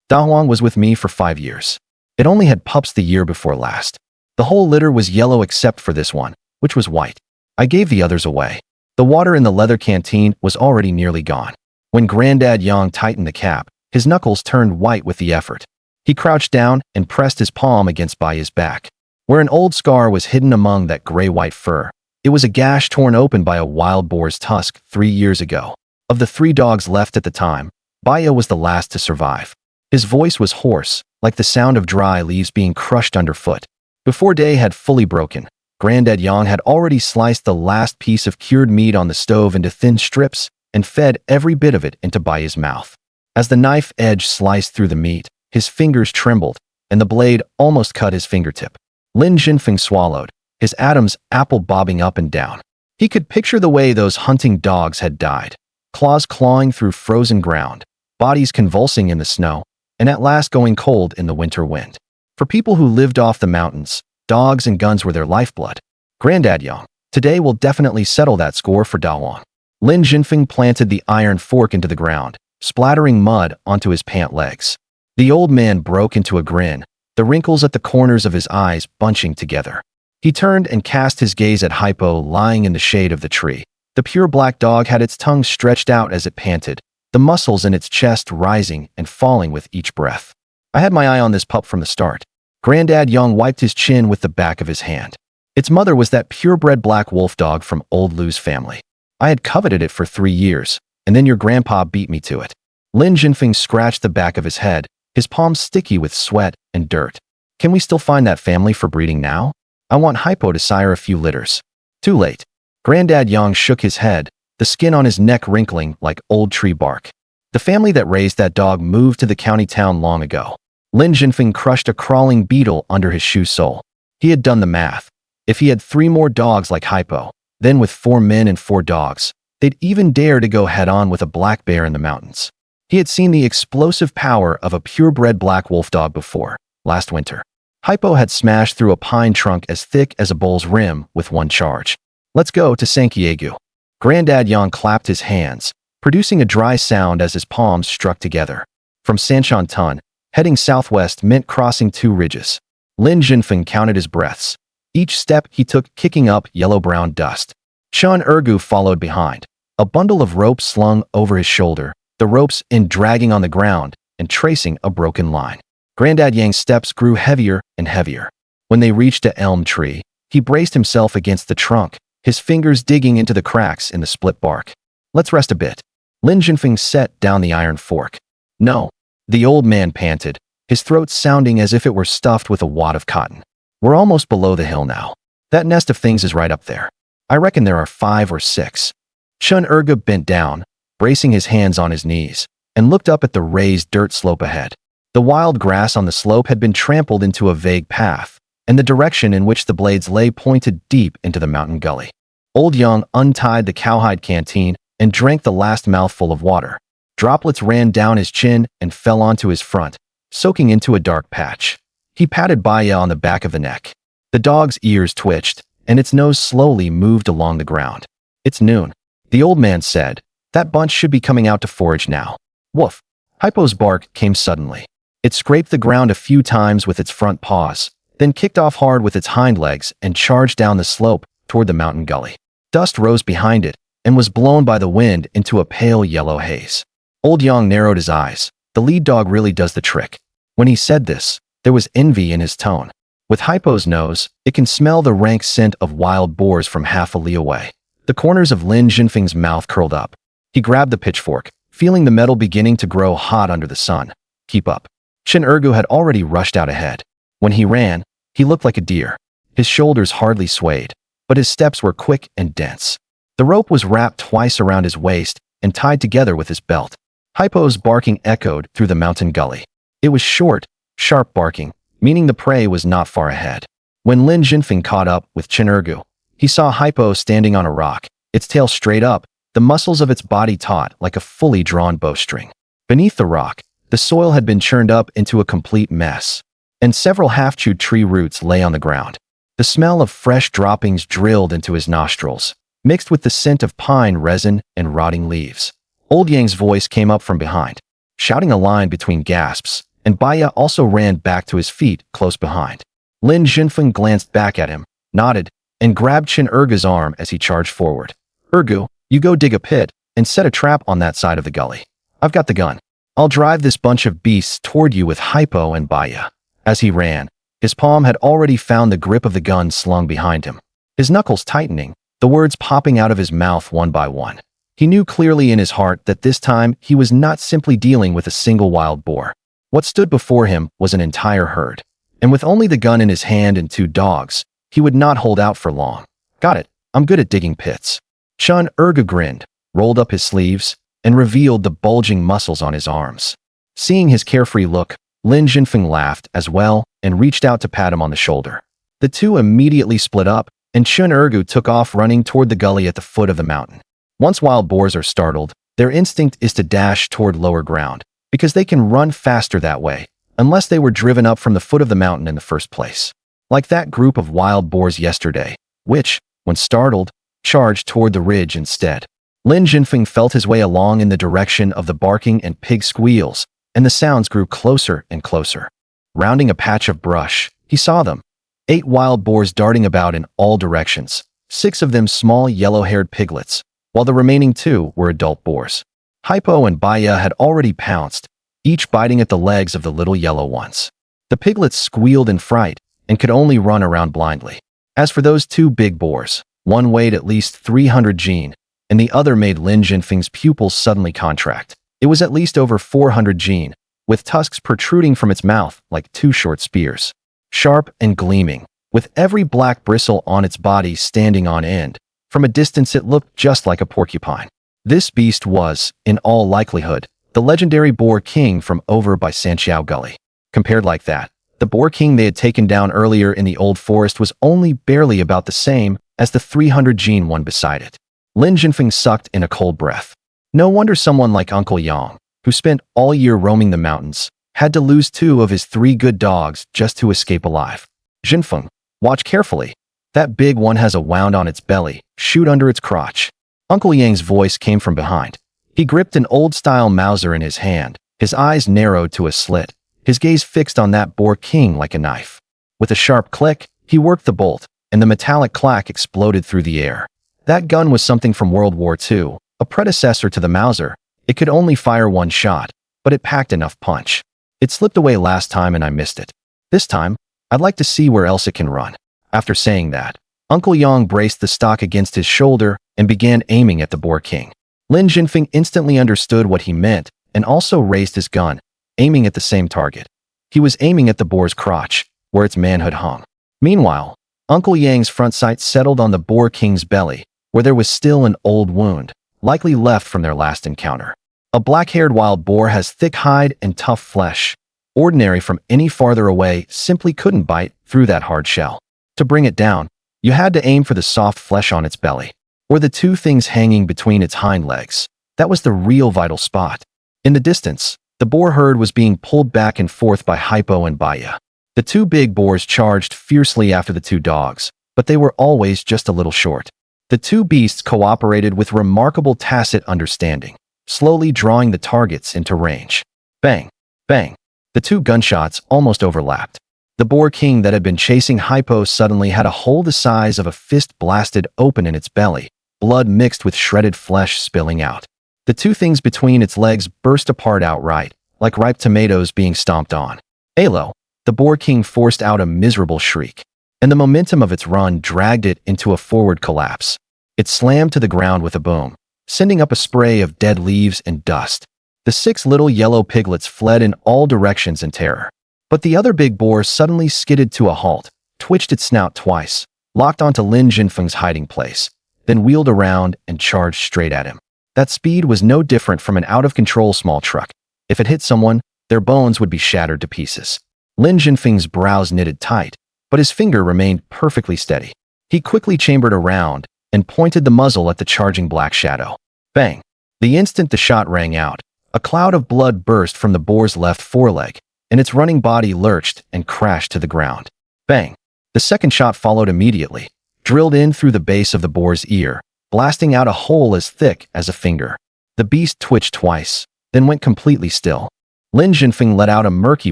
Da Huang was with me for 5 years. It only had pups the year before last. The whole litter was yellow except for this one, which was white. I gave the others away. The water in the leather canteen was already nearly gone. When Granddad Yang tightened the cap, his knuckles turned white with the effort. He crouched down and pressed his palm against Baya's back, where an old scar was hidden among that gray-white fur. It was a gash torn open by a wild boar's tusk 3 years ago. Of the 3 dogs left at the time, Baya was the last to survive. His voice was hoarse, like the sound of dry leaves being crushed underfoot. Before day had fully broken, Granddad Yang had already sliced the last piece of cured meat on the stove into thin strips and fed every bit of it into Baya's mouth. As the knife edge sliced through the meat, his fingers trembled, and the blade almost cut his fingertip. Lin Zhenfeng swallowed, his Adam's apple bobbing up and down. He could picture the way those hunting dogs had died, claws clawing through frozen ground, bodies convulsing in the snow, and at last going cold in the winter wind. For people who lived off the mountains, dogs and guns were their lifeblood. Granddad Yang, today will definitely settle that score for Da Huang. Lin Zhenfeng planted the iron fork into the ground, splattering mud onto his pant legs. The old man broke into a grin, the wrinkles at the corners of his eyes bunching together. He turned and cast his gaze at Hei Pao lying in the shade of the tree. The pure black dog had its tongue stretched out as it panted, the muscles in its chest rising and falling with each breath. I had my eye on this pup from the start. Granddad Yang wiped his chin with the back of his hand. Its mother was that purebred black wolf dog from old Lu's family. I had coveted it for 3 years, and then your grandpa beat me to it. Lin Zhenfeng scratched the back of his head, his palms sticky with sweat and dirt. Can we still find that family for breeding now? I want Hei Pao to sire a few litters. Too late. Granddad Yang shook his head, the skin on his neck wrinkling like old tree bark. The family that raised that dog moved to the county town long ago. Lin Zhenfeng crushed a crawling beetle under his shoe sole. He had done the math. If he had 3 more dogs like Hei Pao, then with 4 men and 4 dogs, they'd even dare to go head-on with a black bear in the mountains. He had seen the explosive power of a purebred black wolf dog before, last winter. Hei Pao had smashed through a pine trunk as thick as a bowl's rim with 1 charge. Let's go to Chen Ergou. Granddad Yang clapped his hands, producing a dry sound as his palms struck together. From Sanshan, heading southwest meant crossing 2 ridges. Lin Zhenfeng counted his breaths, each step he took kicking up yellow-brown dust. Chen Ergou followed behind, a bundle of ropes slung over his shoulder, the ropes end dragging on the ground and tracing a broken line. Granddad Yang's steps grew heavier and heavier. When they reached an elm tree, he braced himself against the trunk, his fingers digging into the cracks in the split bark. Let's rest a bit. Lin Zhenfeng set down the iron fork. No, the old man panted, his throat sounding as if it were stuffed with a wad of cotton. We're almost below the hill now. That nest of things is right up there. I reckon there are 5 or 6. Chen Ergou bent down, bracing his hands on his knees, and looked up at the raised dirt slope ahead. The wild grass on the slope had been trampled into a vague path, and the direction in which the blades lay pointed deep into the mountain gully. Old Yang untied the cowhide canteen and drank the last mouthful of water. Droplets ran down his chin and fell onto his front, soaking into a dark patch. He patted Baya on the back of the neck. The dog's ears twitched, and its nose slowly moved along the ground. It's noon. The old man said, that bunch should be coming out to forage now. Woof. Hei Pao's bark came suddenly. It scraped the ground a few times with its front paws, then kicked off hard with its hind legs and charged down the slope toward the mountain gully. Dust rose behind it and was blown by the wind into a pale yellow haze. Old Yang narrowed his eyes. The lead dog really does the trick. When he said this, there was envy in his tone. With Hei Pao's nose, it can smell the rank scent of wild boars from half a li away. The corners of Lin Zhenfeng's mouth curled up. He grabbed the pitchfork, feeling the metal beginning to grow hot under the sun. Keep up. Chen Ergou had already rushed out ahead. When he ran, He looked like a deer. His shoulders hardly swayed, but his steps were quick and dense. The rope was wrapped twice around his waist and tied together with his belt. Hei Pao's barking echoed through the mountain gully. It was short, sharp barking, meaning the prey was not far ahead. When Lin Zhenfeng caught up with Chen Ergou, he saw Hei Pao standing on a rock, its tail straight up, the muscles of its body taut like a fully drawn bowstring. Beneath the rock, the soil had been churned up into a complete mess, and several half-chewed tree roots lay on the ground. The smell of fresh droppings drilled into his nostrils, mixed with the scent of pine resin and rotting leaves. Old Yang's voice came up from behind, shouting a line between gasps, and Baya also ran back to his feet close behind. Lin Zhenfeng glanced back at him, nodded, and grabbed Chen Ergou's arm as he charged forward. "Ergou, you go dig a pit and set a trap on that side of the gully. I've got the gun. I'll drive this bunch of beasts toward you with Hei Pao and Baya." As he ran, his palm had already found the grip of the gun slung behind him. His knuckles tightening, the words popping out of his mouth one by one. He knew clearly in his heart that this time he was not simply dealing with a single wild boar. What stood before him was an entire herd. And with only the gun in his hand and 2 dogs, he would not hold out for long. "Got it. I'm good at digging pits." Chen Ergou grinned, rolled up his sleeves, and revealed the bulging muscles on his arms. Seeing his carefree look, Lin Zhenfeng laughed as well and reached out to pat him on the shoulder. The two immediately split up, and Chen Ergou took off running toward the gully at the foot of the mountain. Once wild boars are startled, their instinct is to dash toward lower ground, because they can run faster that way, unless they were driven up from the foot of the mountain in the first place. Like that group of wild boars yesterday, which, when startled, charged toward the ridge instead. Lin Zhenfeng felt his way along in the direction of the barking and pig squeals, and the sounds grew closer and closer. Rounding a patch of brush, he saw them. 8 wild boars darting about in all directions, 6 of them small yellow-haired piglets, while the remaining 2 were adult boars. Hei Pao and Baya had already pounced, each biting at the legs of the little yellow ones. The piglets squealed in fright and could only run around blindly. As for those 2 big boars, one weighed at least 300 jin, and the other made Lin Zhenfeng's pupils suddenly contract. It was at least over 400 jin, with tusks protruding from its mouth like 2 short spears. Sharp and gleaming, with every black bristle on its body standing on end. From a distance it looked just like a porcupine. This beast was, in all likelihood, the legendary Boar King from over by Sanxiao Gully. Compared like that, the Boar King they had taken down earlier in the old forest was only barely about the same as the 300 jin one beside it. Lin Zhenfeng sucked in a cold breath. No wonder someone like Uncle Yang, who spent all year roaming the mountains, had to lose 2 of his 3 good dogs just to escape alive. "Zhenfeng, watch carefully. That big one has a wound on its belly, shoot under its crotch." Uncle Yang's voice came from behind. He gripped an old-style Mauser in his hand, his eyes narrowed to a slit, his gaze fixed on that Boar King like a knife. With a sharp click, he worked the bolt, and the metallic clack exploded through the air. That gun was something from World War II, a predecessor to the Mauser. It could only fire 1 shot, but it packed enough punch. It slipped away last time and I missed it. This time, I'd like to see where else it can run. After saying that, Uncle Yang braced the stock against his shoulder and began aiming at the Boar King. Lin Zhenfeng instantly understood what he meant and also raised his gun, aiming at the same target. He was aiming at the boar's crotch, where its manhood hung. Meanwhile, Uncle Yang's front sight settled on the Boar King's belly, where there was still an old wound, likely left from their last encounter. A black-haired wild boar has thick hide and tough flesh. Ordinary from any farther away simply couldn't bite through that hard shell. To bring it down, you had to aim for the soft flesh on its belly, or the 2 things hanging between its hind legs. That was the real vital spot. In the distance, the boar herd was being pulled back and forth by Hei Pao and Baya. The 2 big boars charged fiercely after the 2 dogs, but they were always just a little short. The 2 beasts cooperated with remarkable tacit understanding, slowly drawing the targets into range. Bang! Bang! The 2 gunshots almost overlapped. The Boar King that had been chasing Hei Pao suddenly had a hole the size of a fist blasted open in its belly, blood mixed with shredded flesh spilling out. The 2 things between its legs burst apart outright, like ripe tomatoes being stomped on. "Alo!" The Boar King forced out a miserable shriek, and the momentum of its run dragged it into a forward collapse. It slammed to the ground with a boom, sending up a spray of dead leaves and dust. The 6 little yellow piglets fled in all directions in terror. But the other big boar suddenly skidded to a halt, twitched its snout twice, locked onto Lin Zhenfeng's hiding place, then wheeled around and charged straight at him. That speed was no different from an out-of-control small truck. If it hit someone, their bones would be shattered to pieces. Lin Zhenfeng's brows knitted tight, but his finger remained perfectly steady. He quickly chambered around and pointed the muzzle at the charging black shadow. Bang! The instant the shot rang out, a cloud of blood burst from the boar's left foreleg, and its running body lurched and crashed to the ground. Bang! The second shot followed immediately, drilled in through the base of the boar's ear, blasting out a hole as thick as a finger. The beast twitched twice, then went completely still. Lin Zhenfeng let out a murky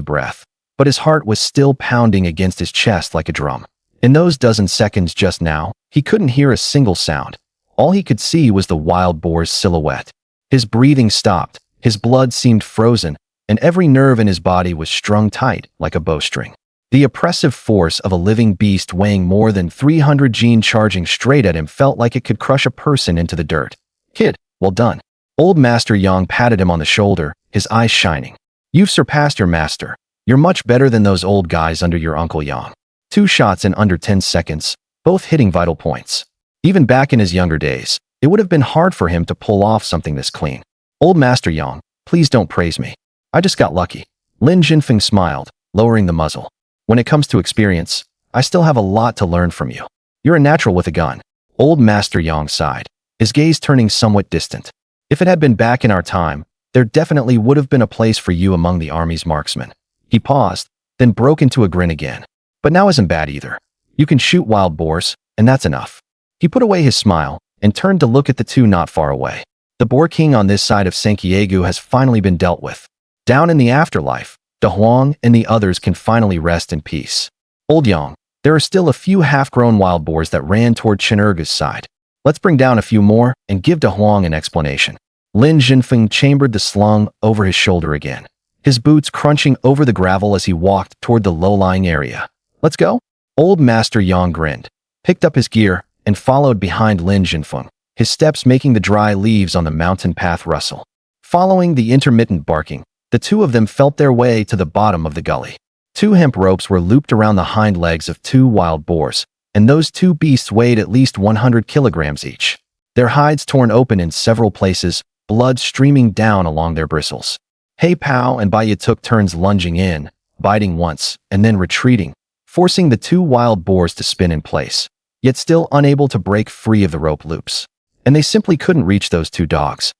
breath, but his heart was still pounding against his chest like a drum. In those dozen seconds just now, he couldn't hear a single sound. All he could see was the wild boar's silhouette. His breathing stopped, his blood seemed frozen, and every nerve in his body was strung tight like a bowstring. The oppressive force of a living beast weighing more than 300 gene charging straight at him felt like it could crush a person into the dirt. "Kid, well done." Old Master Yang patted him on the shoulder, his eyes shining. "You've surpassed your master. You're much better than those old guys under your Uncle Yang." 2 shots in under 10 seconds, both hitting vital points. Even back in his younger days, it would have been hard for him to pull off something this clean. "Old Master Yang, please don't praise me. I just got lucky." Lin Zhenfeng smiled, lowering the muzzle. "When it comes to experience, I still have a lot to learn from you. You're a natural with a gun." Old Master Yang sighed, his gaze turning somewhat distant. "If it had been back in our time, there definitely would have been a place for you among the army's marksmen." He paused, then broke into a grin again. "But now isn't bad either. You can shoot wild boars, and that's enough." He put away his smile and turned to look at the two not far away. The Boar King on this side of Chen Ergou has finally been dealt with. Down in the afterlife, De Huang and the others can finally rest in peace. "Old Yang, there are still a few half-grown wild boars that ran toward Chen Ergou's side. Let's bring down a few more and give De Huang an explanation." Lin Zhenfeng chambered the slung over his shoulder again, his boots crunching over the gravel as he walked toward the low-lying area. "Let's go?" Old Master Yang grinned, picked up his gear, and followed behind Lin Zhenfeng, his steps making the dry leaves on the mountain path rustle. Following the intermittent barking, the two of them felt their way to the bottom of the gully. 2 hemp ropes were looped around the hind legs of 2 wild boars, and those 2 beasts weighed at least 100 kilograms each. Their hides torn open in several places, blood streaming down along their bristles. Hei Pao and Bai took turns lunging in, biting once, and then retreating, forcing the 2 wild boars to spin in place, yet still unable to break free of the rope loops. And they simply couldn't reach those 2 dogs.